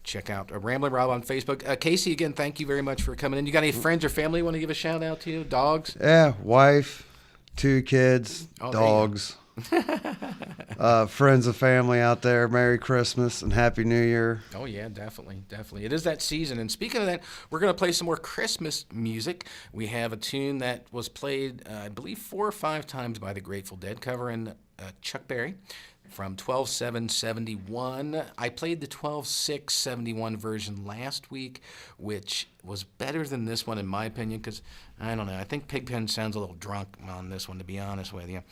check out Ramblin' Rob on Facebook. Casey, again, thank you very much for coming in. You got any friends or family you want to give a shout out to? Dogs? yeah, wife, 2 kids, Oh, there you go. dogs. Friends and family out there, Merry Christmas and Happy New Year. Oh, yeah, definitely. It is that season. And speaking of that, we're going to play some more Christmas music. We have a tune that was played, I believe, 4 or 5 times by the Grateful Dead, covering Chuck Berry. from 12/7/71. I played the 12/6/71 version last week, which was better than this one in my opinion, because I don't know. I think Pigpen sounds a little drunk on this one, to be honest with you.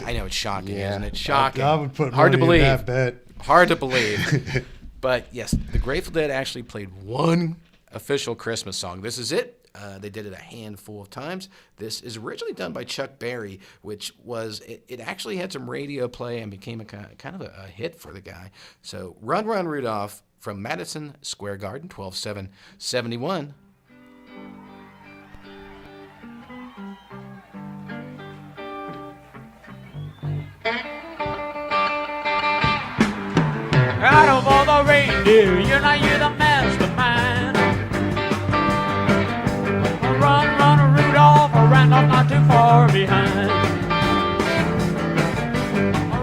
I know it's shocking, isn't it? Shocking. I would put Hard to money in believe. that bet. Hard to believe. But yes, the Grateful Dead actually played one official Christmas song. This is it. They did it a handful of times. This is originally done by Chuck Berry, which was, it actually had some radio play and became a kind of a hit for the guy. So Run, Run, Rudolph from Madison Square Garden, 12/7/71. Out of all the reindeer, you're the mastermind. Run, run, Rudolph, Randolph not too far behind.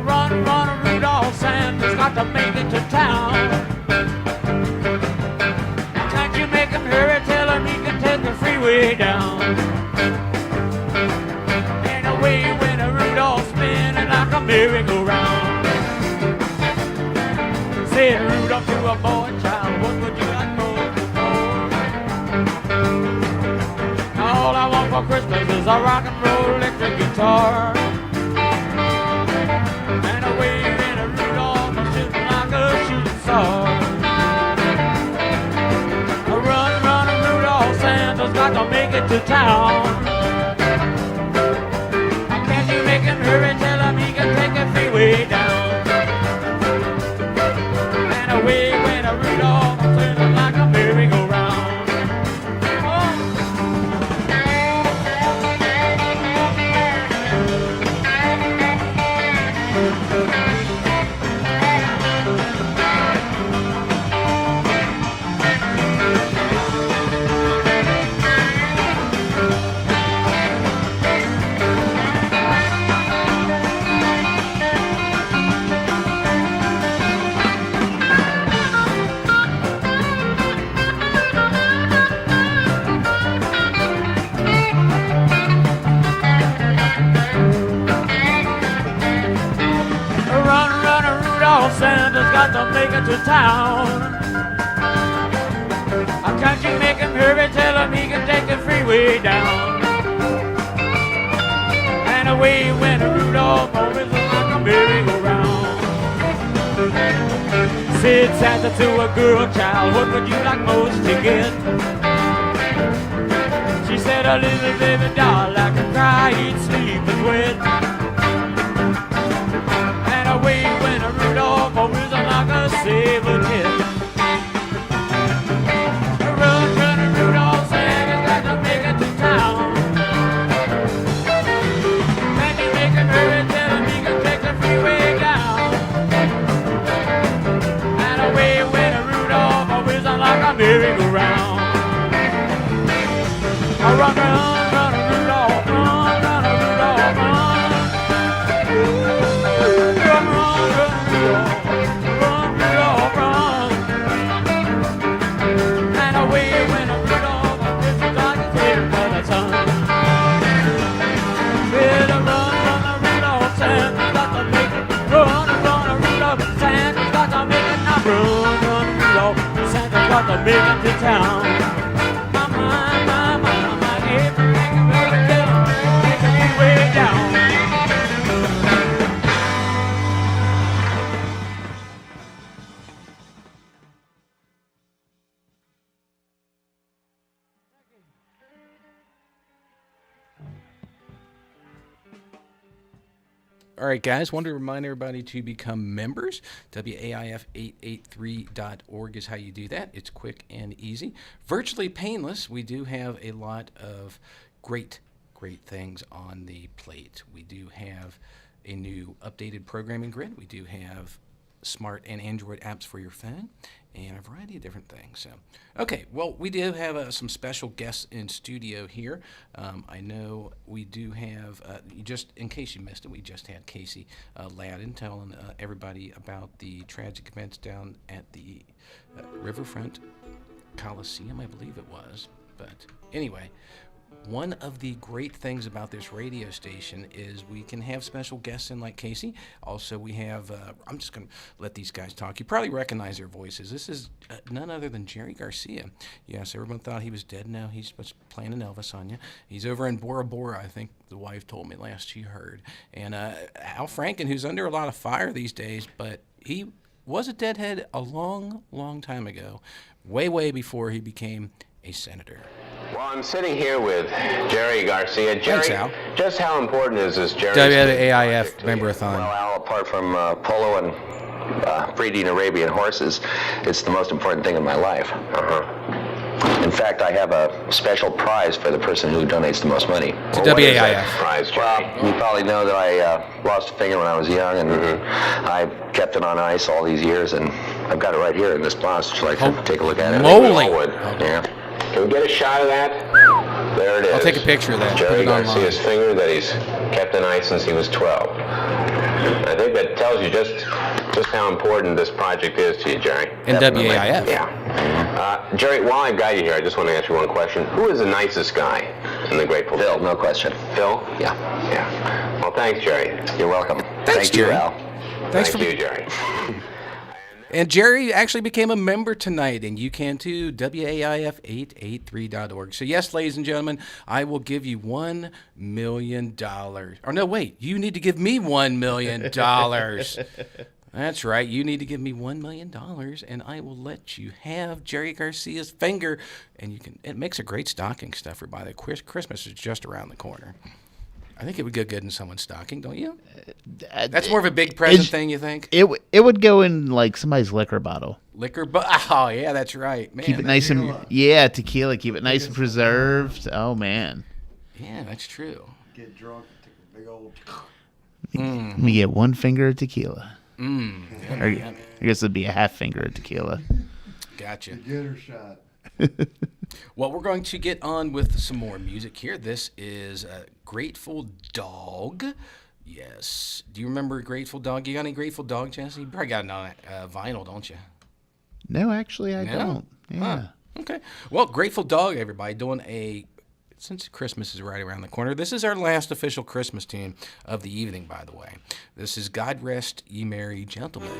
Run, run, Rudolph, Santa's got to make it to town. Can't you make him hurry, tell him he can take the freeway down. Ain't no way when a Rudolph spinning like a merry-go-round. Say Rudolph to a boy child, what would you like most of all? All I want for Christmas is a rock and roll electric guitar. And a wave in a Rudolph, a shooting like a shooting star. Run, run, Rudolph, Santa's got to make it to town. Can't you make him hurry, tell him he can take the freeway down. Away when a Rudolph turns like a merry-go-round. Santa's got to make it to town. Can't you make him hurry, tell him he can take the freeway down. And away went a Rudolph, always like a merry-go-round. Said Santa to a girl child, what would you like most to get? She said a little baby doll like a cry, he'd sleep and wet. Away when a Rudolph always like a saber jet. Run, run, Rudolph, Santa's got to make it to town. Can you make him hurry, tell him he can take the freeway down. And away when a Rudolph always like a merry-go-round. Run, run, run, Rudolph, run, run, Rudolph, run. Run, Rudolph, run. And away went a Rudolph, Christmas like a tail for the sun. Better run, Rudolph, Santa's got to make it. Run, Rudolph, Santa's got to make it. Now run, Rudolph, Santa's got to make it to town. My, everything better tell him, take it way down. All right, guys, wanted to remind everybody to become members. WAIF883.org is how you do that. It's quick and easy. Virtually painless. We do have a lot of great things on the plate. We do have a new updated programming grid. We do have smart and Android apps for your phone, and a variety of different things. So, okay, well, we do have some special guests in studio here. I know we do have, just in case you missed it, we just had Casey Ladden telling everybody about the tragic events down at the Riverfront Coliseum, I believe it was. But anyway, one of the great things about this radio station is we can have special guests in like Casey. Also, we have, I'm just going to let these guys talk. You probably recognize their voices. This is none other than Jerry Garcia. Yes, everyone thought he was dead. No, he's playing an Elvis on you. He's over in Bora Bora, I think the wife told me last she heard. And Al Franken, who's under a lot of fire these days, but he was a deadhead a long, long time ago, way, way before he became a senator. Well, I'm sitting here with Jerry Garcia. Jerry, Thanks, Al. just how important is this Jerry? WAIF member-a-thon. Well, Al, apart from polo and breeding Arabian horses, it's the most important thing in my life. In fact, I have a special prize for the person who donates the most money. To WAIF. Prize, Jerry? Well, you probably know that I lost a finger when I was young, and I kept it on ice all these years, and I've got it right here in this box. Would you like to take a look at it? Moly. Yeah. Can we get a shot of that? There it is. I'll take a picture of that. Jerry Put it online. Garcia's finger that he's kept in ice since he was 12. I think that tells you just how important this project is to you, Jerry. And WAIF. Yeah. Jerry, while I've got you here, I just want to ask you one question. Who is the nicest guy in the Grateful Dead? Phil, no question. Phil? Yeah. Yeah. Well, thanks, Jerry. You're welcome. Thanks, Thank you, Jerry. Al. Thanks Thank for you, Jerry. And Jerry actually became a member tonight, and you can too, WAIF883.org. So yes, ladies and gentlemen, I will give you $1 million. Or no, wait, you need to give me $1 million. That's right, you need to give me $1 million, and I will let you have Jerry Garcia's finger. And it makes a great stocking stuffer, by the way. Christmas is just around the corner. I think it would go good in someone's stocking, don't you? That's more of a big present thing, you think? It would go in like somebody's liquor bottle. Oh, yeah, that's right. Man, Keep it nice and tequila. Keep it nice and preserved. Oh man. Yeah, that's true. Get drunk and take a big old. Let me get one finger of tequila. Yummy, Or, yummy. I guess it'd be a half finger of tequila. Gotcha. Beginner shot. Well, we're going to get on with some more music here. This is Grateful Dog. Yes. Do you remember Grateful Dog? You got any Grateful Dog, Jesse? You probably got it on vinyl, don't you? No, actually, I No? don't. Yeah. Huh. Okay. Well, Grateful Dog, everybody, since Christmas is right around the corner, this is our last official Christmas tune of the evening, by the way. This is God Rest Ye Merry Gentlemen.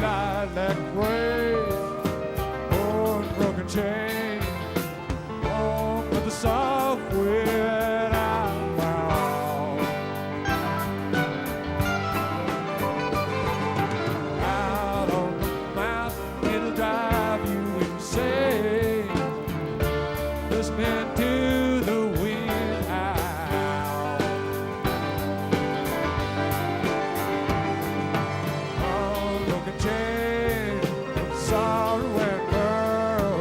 Lilac gray, oh, and broken chain, home with the soft wind out loud. Out on the mountain, it'll drive you insane. Listening to the wind howl. Oh, broken chain, sorrow and girl,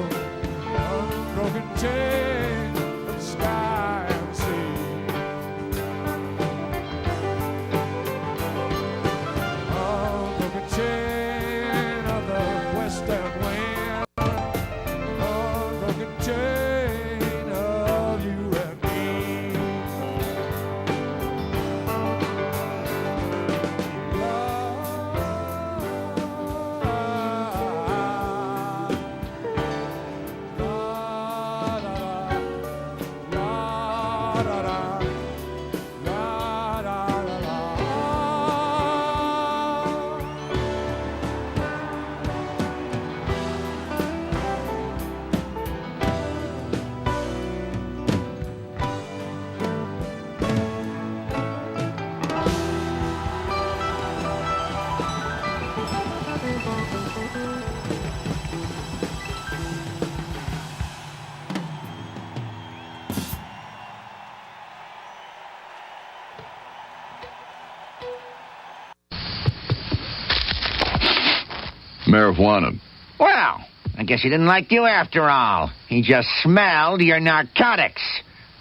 marijuana. Well, I guess he didn't like you after all. He just smelled your narcotics.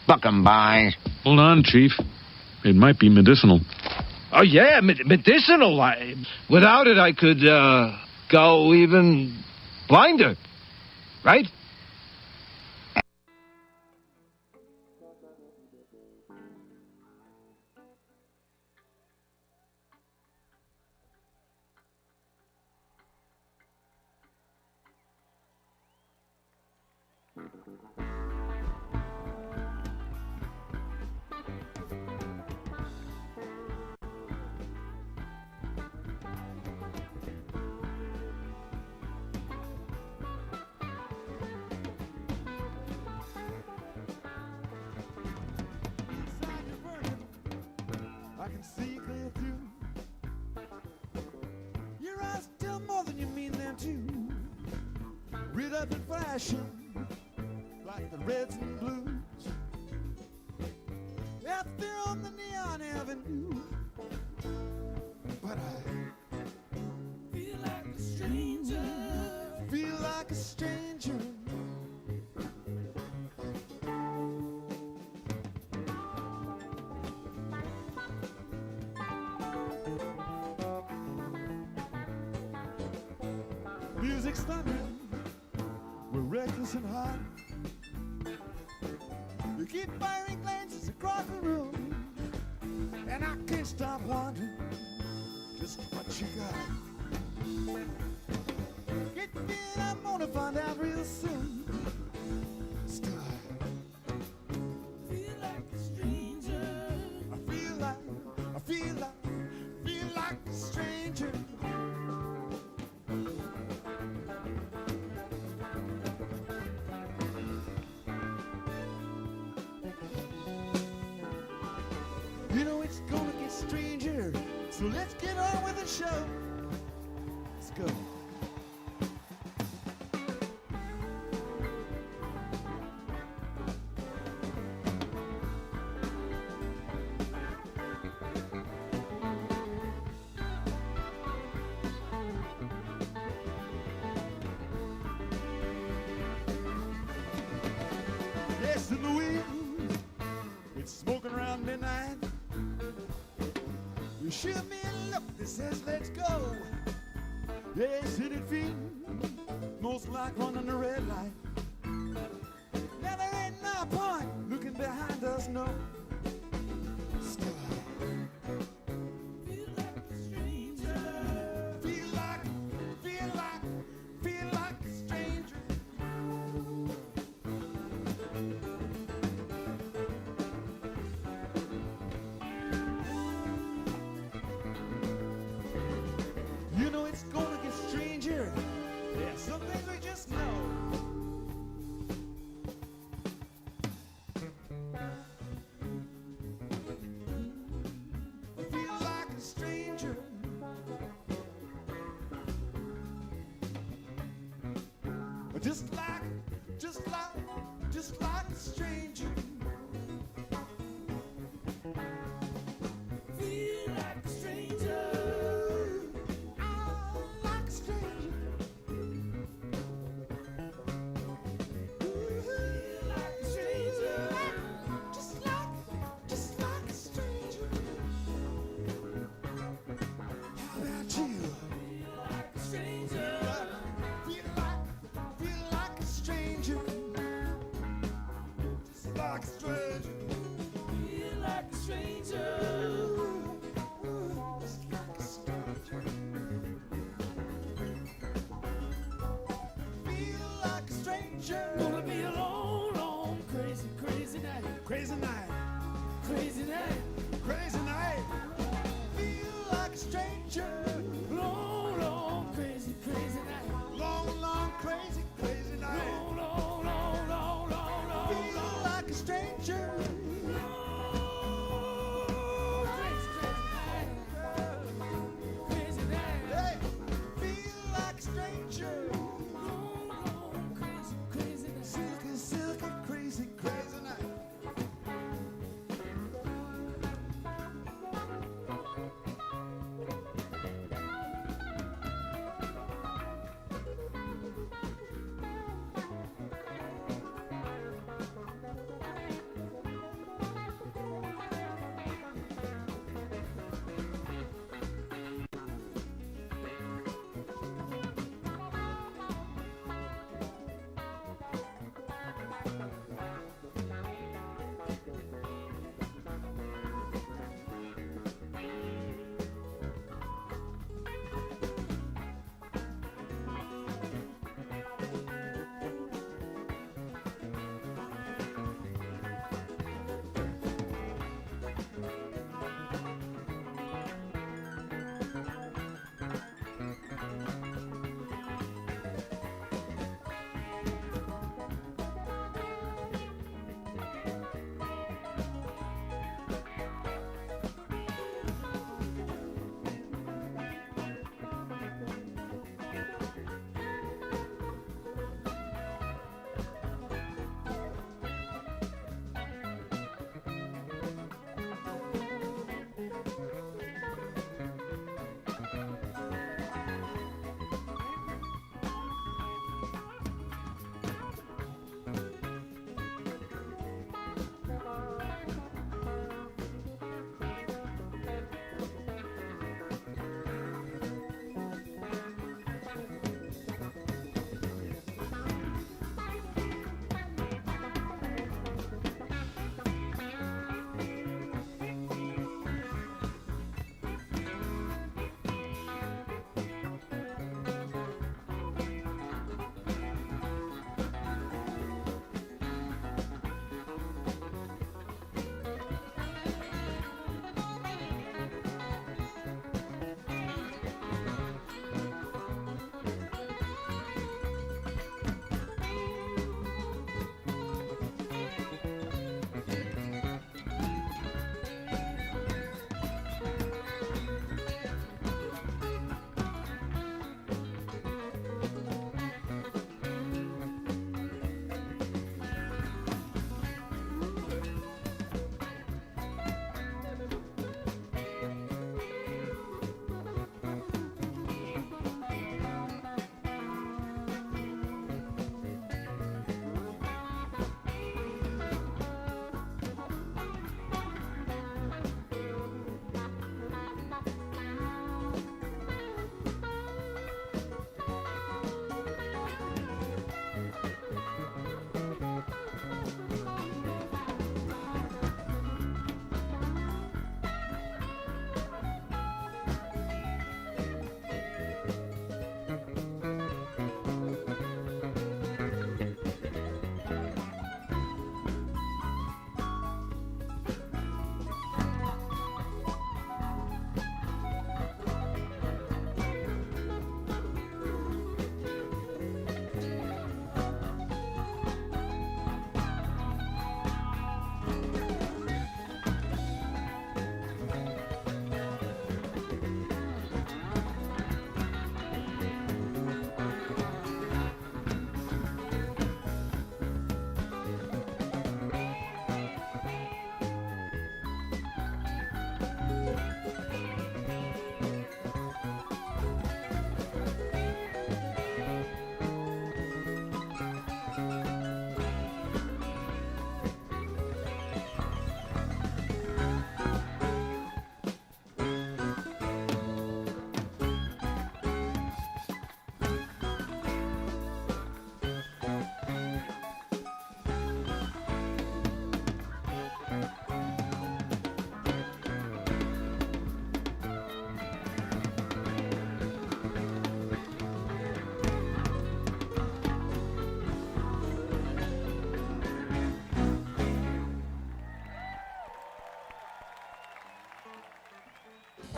Book 'em, boys. Hold on, Chief. It might be medicinal. Oh, yeah, medicinal. Without it, I could go even blinder, right? I can see clear through. Your eyes tell more than you mean them to. Rid up and flashing like the reds and blues. Out there on the neon avenue. But I feel like a stranger. Feel like a stranger. Music's thundering, we're reckless and hot. You keep firing glances across the room, and I can't stop wondering just what you got. Get the feeling I'm gonna find out real soon. Still, I feel like a stranger. I feel like a stranger. You know it's gonna get stranger, so let's get on with the show. Let's go. Yes, in the wind, it's smoking around midnight. You shoot me a look that says let's go. Yes, hit it feet, most like running the red light. Now there ain't no point looking behind us, no. Still I feel like a stranger. Feel like a stranger. You know it's gonna get stranger. Yeah, some things we just know. I feel like a stranger. Just like a stranger. Feel like a stranger. Like a stranger. Feel like a stranger. Just like a stranger. How about you? Feel like a stranger. Feel like a stranger. Just like a stranger. Feel like a stranger. Just like a stranger. Feel like a stranger. Gonna be a long, long, crazy, crazy night. Crazy night. Crazy night. Crazy night. Feel like a stranger. Long, long, crazy, crazy night. Long, long, crazy, crazy night. Long, long, long, long, long, long. Feel like a stranger. Crazy night. Hey, feel like a stranger. Long, long, crazy, crazy night. Silky, silky, crazy, crazy night.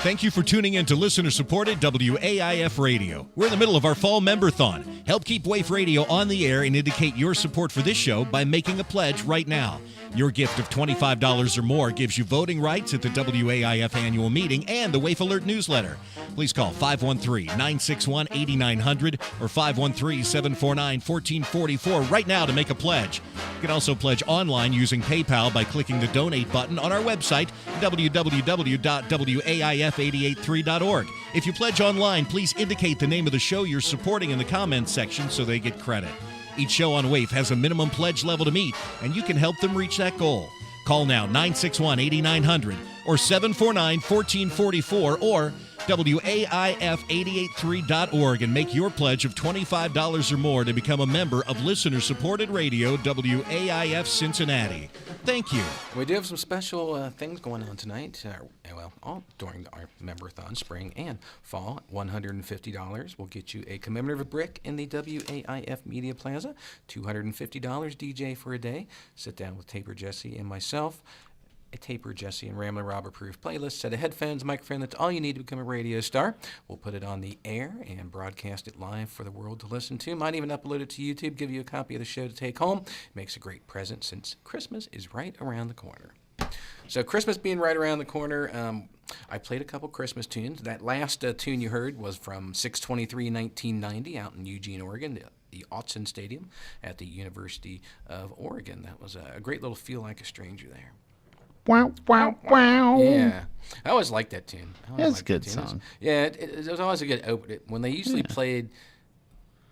Thank you for tuning in to listener-supported WAIF Radio. We're in the middle of our fall member-thon. Help keep Waif Radio on the air and indicate your support for this show by making a pledge right now. Your gift of $25 or more gives you voting rights at the WAIF annual meeting and the Waif Alert newsletter. Please call 513-961-8900 or 513-749-1444 right now to make a pledge. You can also pledge online using PayPal by clicking the donate button on our website, www.waif883.org. If you pledge online, please indicate the name of the show you're supporting in the comments section so they get credit. Each show on WAIF has a minimum pledge level to meet, and you can help them reach that goal. Call now 961-8900 or 749-1444 or WAIF883.org and make your pledge of $25 or more to become a member of listener-supported radio WAIF Cincinnati. Thank you. We do have some special things going on tonight. All during our member-a-thon, spring and fall. $150 will get you a commemorative brick in the WAIF Media Plaza. $250 DJ for a day. Sit down with Taper Jesse and myself. A Taper Jesse and Ramblin' Rob approved playlist, set of headphones, microphone. That's all you need to become a radio star. We'll put it on the air and broadcast it live for the world to listen to. Might even upload it to YouTube, give you a copy of the show to take home. It makes a great present since Christmas is right around the corner. So Christmas being right around the corner, I played a couple Christmas tunes. That last tune you heard was from 6/23/1990 out in Eugene, Oregon, the Autzen Stadium at the University of Oregon. That was a great little Feel Like a Stranger there. Wow, wow, wow. Yeah. I always liked that tune. It's a good song. It was always a good open. When they usually played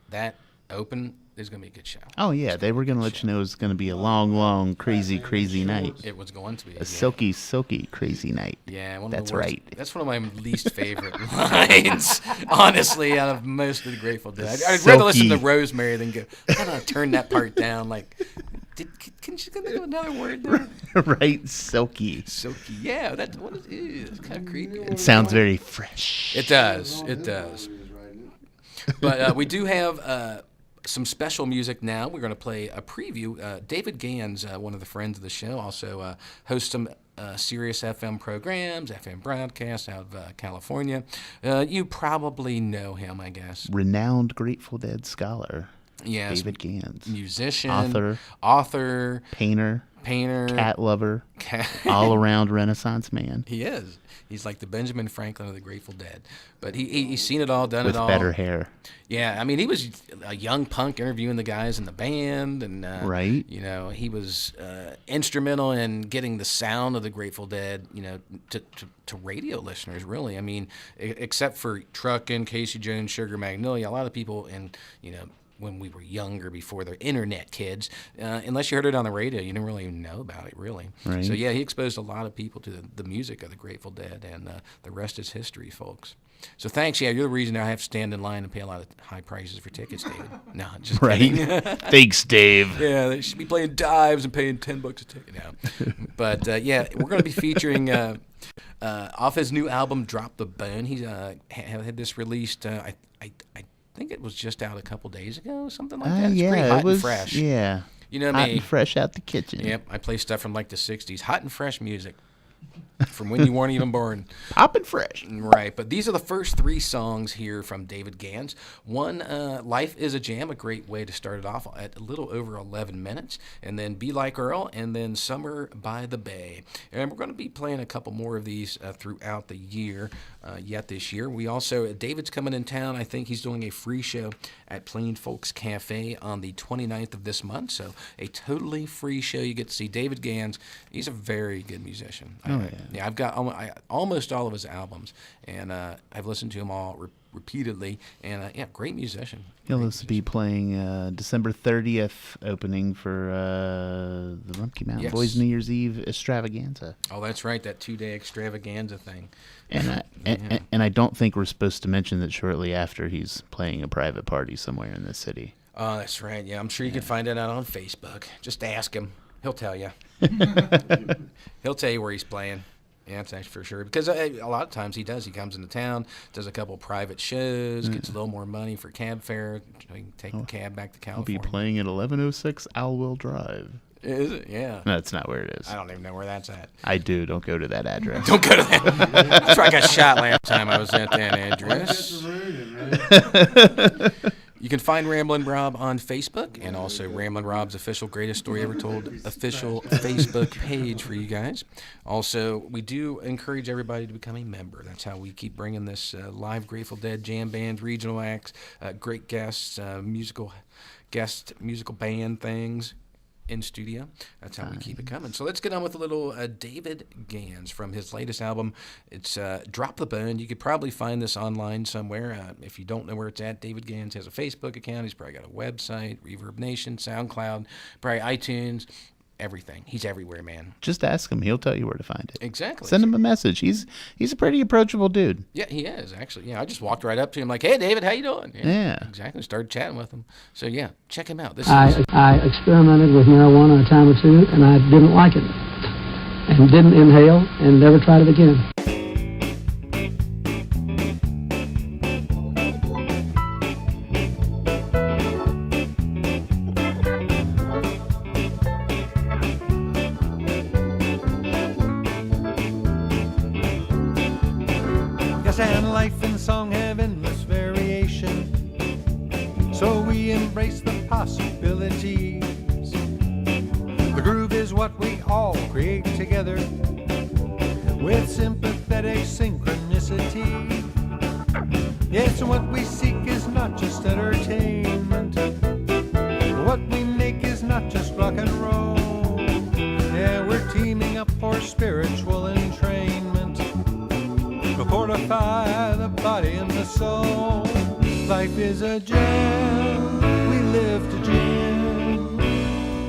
that open, there's going to be a good show. Oh, yeah. They were going to let you know it was going to be a long, long, crazy, crazy night. It was going to be. A silky, silky, crazy night. Yeah. That's right. That's one of my least favorite lines, honestly, out of most of the Grateful Dead. I'd rather listen to Rosemary than go, I'm going to turn that part down. Like, can you think of another word there? Right, silky. Silky, yeah. That's what it is. It's kind of creepy. It sounds very fresh. It does. It does. But we do have some special music now. We're going to play a preview. David Gans, one of the friends of the show, also hosts some Sirius FM programs, FM broadcasts out of California. You probably know him, I guess. Renowned Grateful Dead scholar. Yes. David Gans. Musician. Author. Painter. Cat lover. All-around Renaissance man. He is. He's like the Benjamin Franklin of the Grateful Dead. But he's seen it all, done With it all. With better hair. Yeah, I mean, he was a young punk interviewing the guys in the band. And, right. You know, he was instrumental in getting the sound of the Grateful Dead, you know, to radio listeners, really. I mean, except for Truckin', Casey Jones, Sugar Magnolia, a lot of people when we were younger, before the internet kids, unless you heard it on the radio, you didn't really even know about it, really. Right. So, yeah, he exposed a lot of people to the music of the Grateful Dead, and the rest is history, folks. So thanks. Yeah, you're the reason I have to stand in line and pay a lot of high prices for tickets, David. No, just kidding. Thanks, Dave. Yeah, they should be playing dives and paying $10 a ticket now. But, yeah, we're going to be featuring off his new album, Drop the Bone. He's had this released, I think it was just out a couple days ago, something like that. It's pretty hot and fresh. Yeah. You know hot me. And fresh out the kitchen. Yep, I play stuff from like the 60s. Hot and fresh music. From when you weren't even born. Poppin' fresh. Right, but these are the first three songs here from David Gans. One, Life is a Jam, a great way to start it off at a little over 11 minutes. And then Be Like Earl, and then Summer by the Bay. And we're going to be playing a couple more of these throughout the year, yet this year. We also, David's coming in town. I think he's doing a free show at Plain Folks Cafe on the 29th of this month. So a totally free show. You get to see David Gans. He's a very good musician. Oh, yeah. Yeah, I've got almost all of his albums, and I've listened to them all repeatedly, and yeah, great musician. He'll also be playing December 30th opening for the Rumpke Mountain Boys New Year's Eve extravaganza. Oh, that's right, that 2-day extravaganza thing. And I don't think we're supposed to mention that shortly after he's playing a private party somewhere in the city. Oh, that's right. Yeah, I'm sure you can find it out on Facebook. Just ask him. He'll tell you. He'll tell you where he's playing. Yeah, that's for sure. Because a lot of times he does. He comes into town, does a couple private shows, gets a little more money for cab fare. So he can take the cab back to California. I'll be playing at 1106 Owlwell Drive. Is it? Yeah. No, that's not where it is. I don't even know where that's at. I do. Don't go to that address. Don't go to that. That's where I got shot last time I was at that address. You can find Ramblin' Rob on Facebook and also Ramblin' Rob's official Greatest Story Ever Told official Facebook page for you guys. Also, we do encourage everybody to become a member. That's how we keep bringing this live Grateful Dead jam band, regional acts, great guests, musical band things in studio. That's how we keep it coming. So let's get on with a little David Gans from his latest album. It's Drop the Bone. You could probably find this online somewhere. If you don't know where it's at, David Gans has a Facebook account. He's probably got a website, Reverb Nation, SoundCloud, probably iTunes, everything. He's everywhere, man. Just ask him. He'll tell you where to find it. Exactly. Send him a message. He's a pretty approachable dude. Yeah, he is, actually. Yeah, I just walked right up to him like, hey, David, how you doing? Yeah. Exactly. Started chatting with him. So, yeah, check him out. I experimented with marijuana a time or two, and I didn't like it. And didn't inhale, and never tried it again. And life and song have endless variation, so we embrace the possibilities. The groove is what we all create together with sympathetic synchronicity. Yes, and what we seek is not just entertainment. What we make is not just rock and roll. Yeah, we're teaming up for spiritual entrainment to fortify the body and the soul. Life is a jam, we live to jam.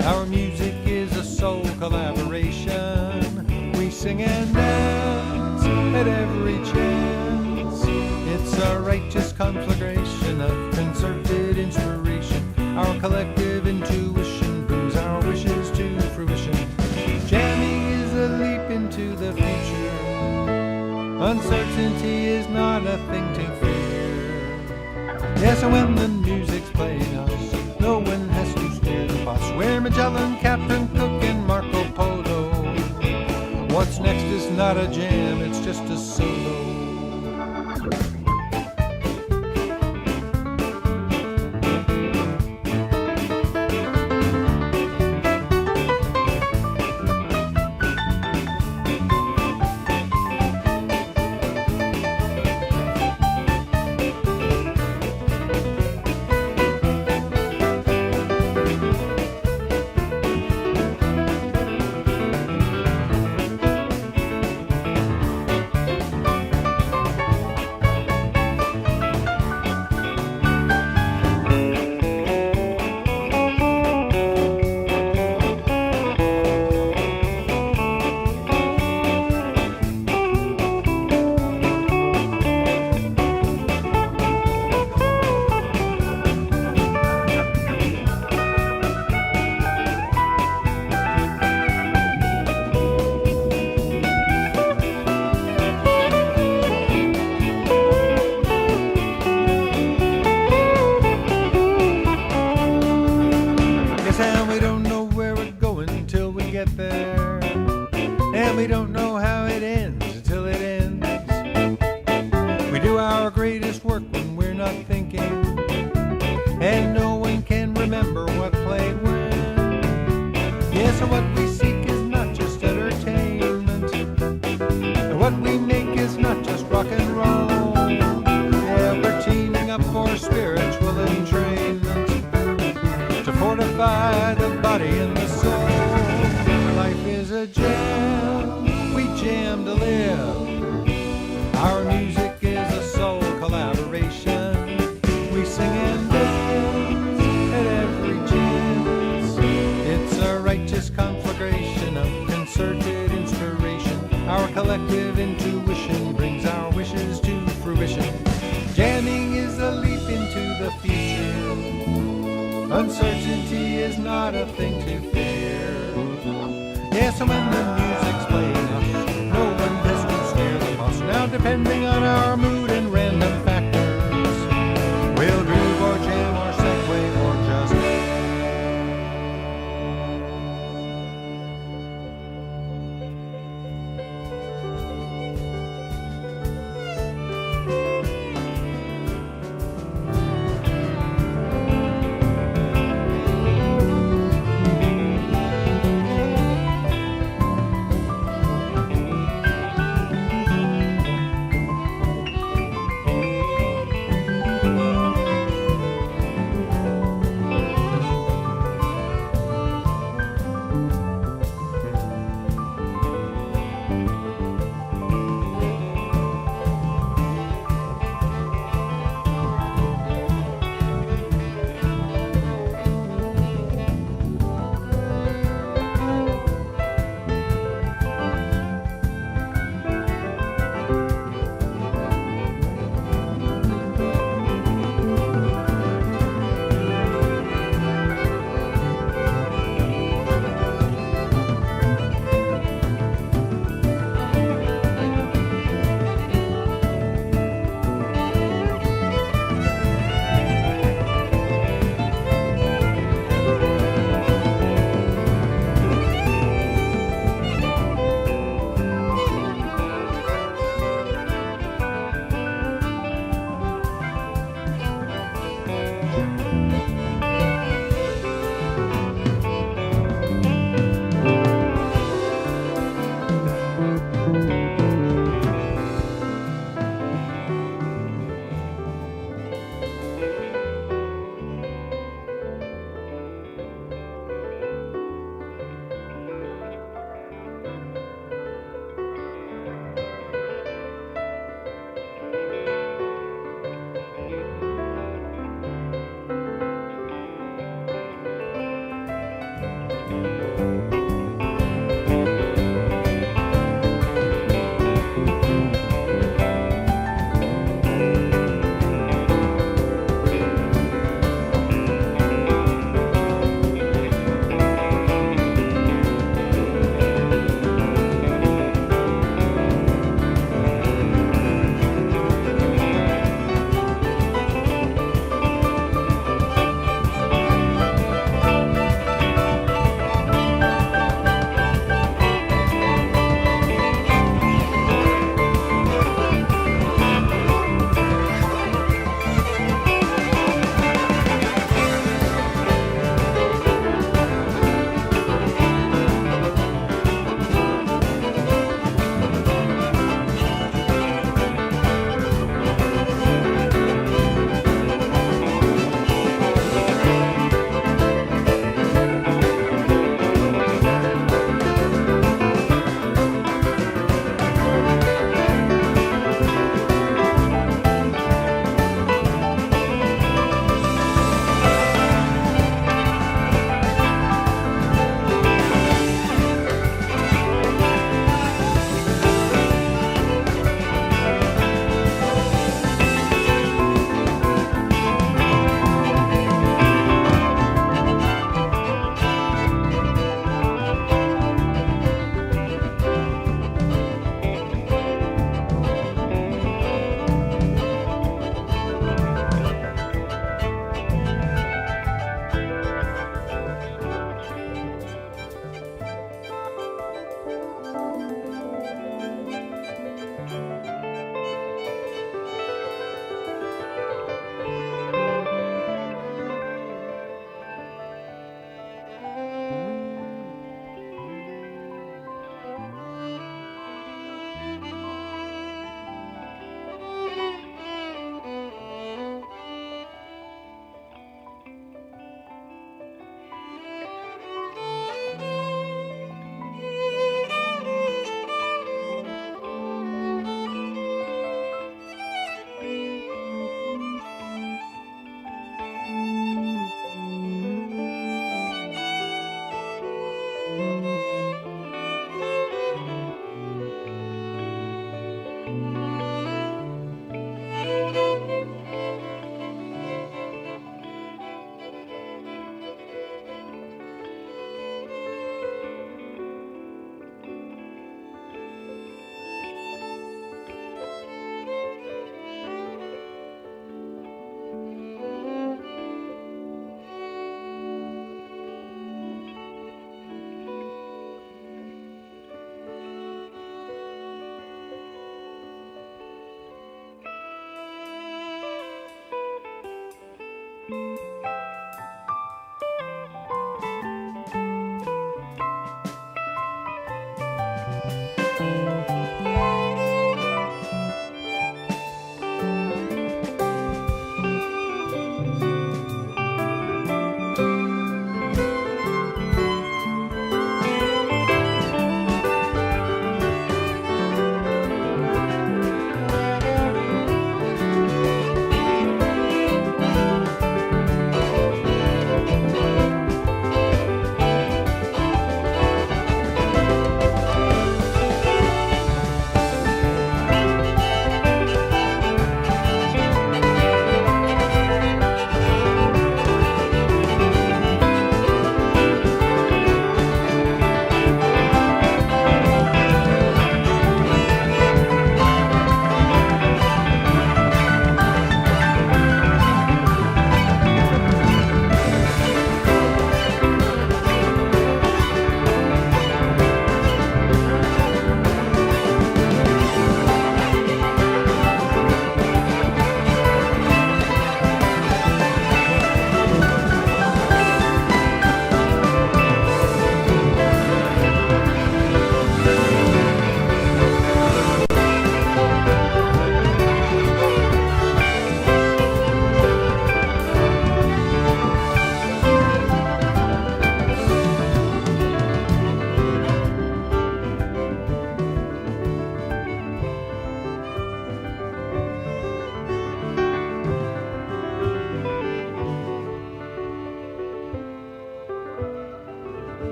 Our music is a soul collaboration. We sing and dance at every chance. It's a righteous conflagration of concerted inspiration. Our collective intuition brings our wishes to fruition. Jamming is a leap into the future. Uncertainty is not a thing to fear. Yes, and when the music's playing us, no one has to steer the bus. We're Magellan, Captain Cook, and Marco Polo. What's next is not a jam, it's just a solo.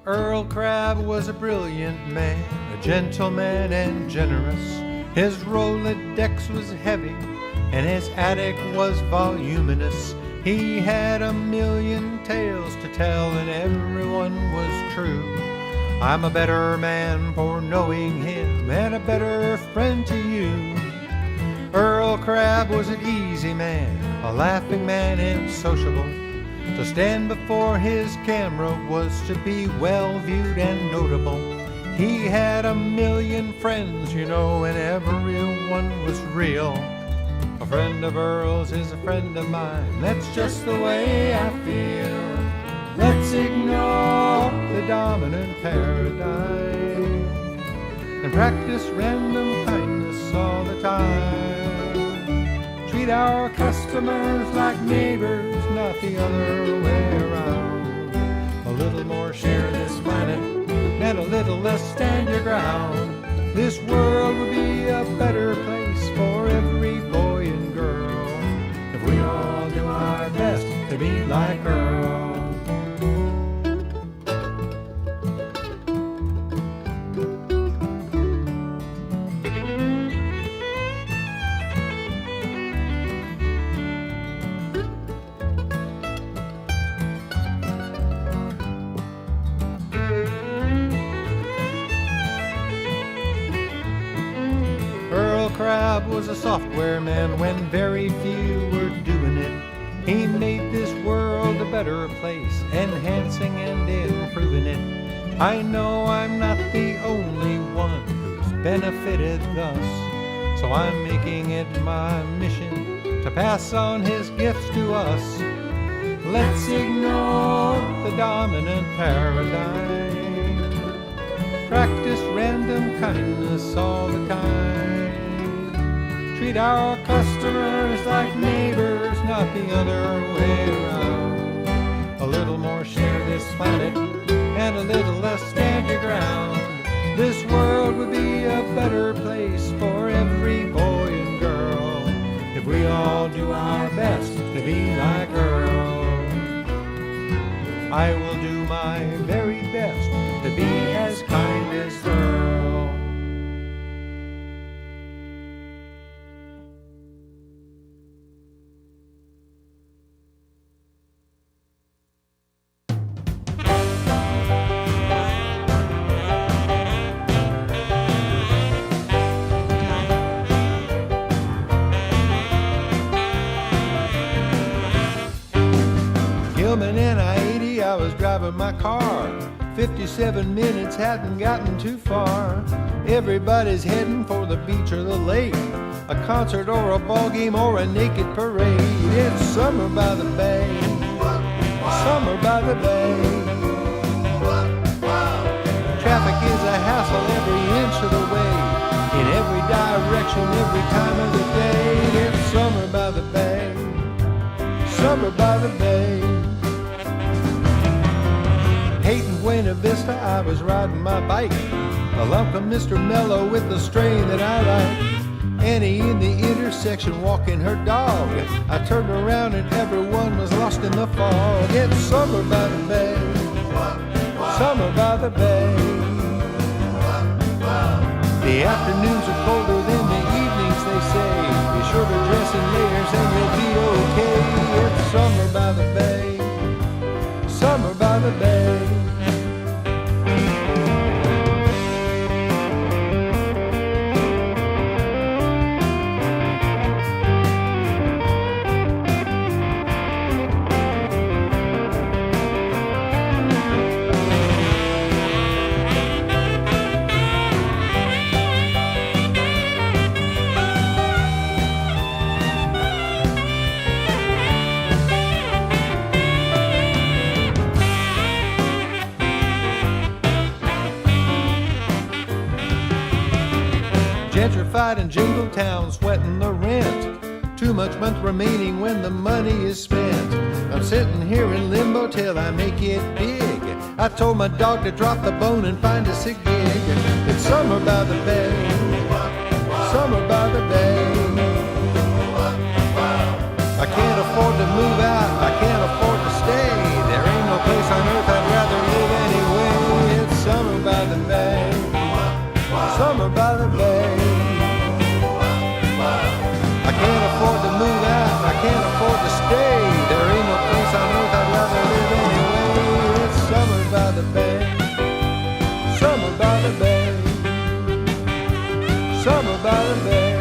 Earl Crabbe was a brilliant man, a gentleman and generous. His Rolodex was heavy, and his attic was voluminous. He had a million tales to tell, and everyone was true. I'm a better man for knowing him, and a better friend to you. Earl Crabbe was an easy man, a laughing man and sociable. To stand before his camera was to be well viewed and notable. He had a million friends, you know, and everyone was real. A friend of Earl's is a friend of mine, that's just the way I feel. Let's ignore the dominant paradigm and practice random kindness all the time. Treat our customers like neighbors, not the other way around. A little more share this planet, and a little less stand your ground. This world would be a better place for every boy and girl if we all do our best to be like Earl. Crabbe was a software man when very few were doing it. He made this world a better place, enhancing and improving it. I know I'm not the only one who's benefited thus, so I'm making it my mission to pass on his gifts to us. Let's ignore the dominant paradigm. Practice random kindness all the time. Treat our customers like neighbors, not the other way around. A little more share this planet, and a little less stand your ground. This world would be a better place for every boy and girl if we all do our best to be like Earl. I will do my very best to be as kind as Earl. In I-80 I was driving my car. 57 minutes hadn't gotten too far. Everybody's heading for the beach or the lake, a concert or a ball game or a naked parade. It's summer by the bay, summer by the bay. Traffic is a hassle every inch of the way, in every direction, every time of the day. It's summer by the bay, summer by the bay. Hating Buena Vista, I was riding my bike along from Mr. Mellow with the strain that I like. Annie in the intersection walking her dog. I turned around and everyone was lost in the fog. It's summer by the bay, summer by the bay. The afternoons are colder than the evenings, they say. Be sure to dress in layers and you'll be okay. It's summer by the bay, summer by the bay. Gentrified in Jingletown, sweating the rent. Too much month remaining when the money is spent. I'm sitting here in limbo till I make it big. I told my dog to drop the bone and find us a gig. It's summer by the bay, summer by the bay. I can't afford to move out, I can't afford to stay. There ain't no place on earth I'd rather live anyway. summer by the bay.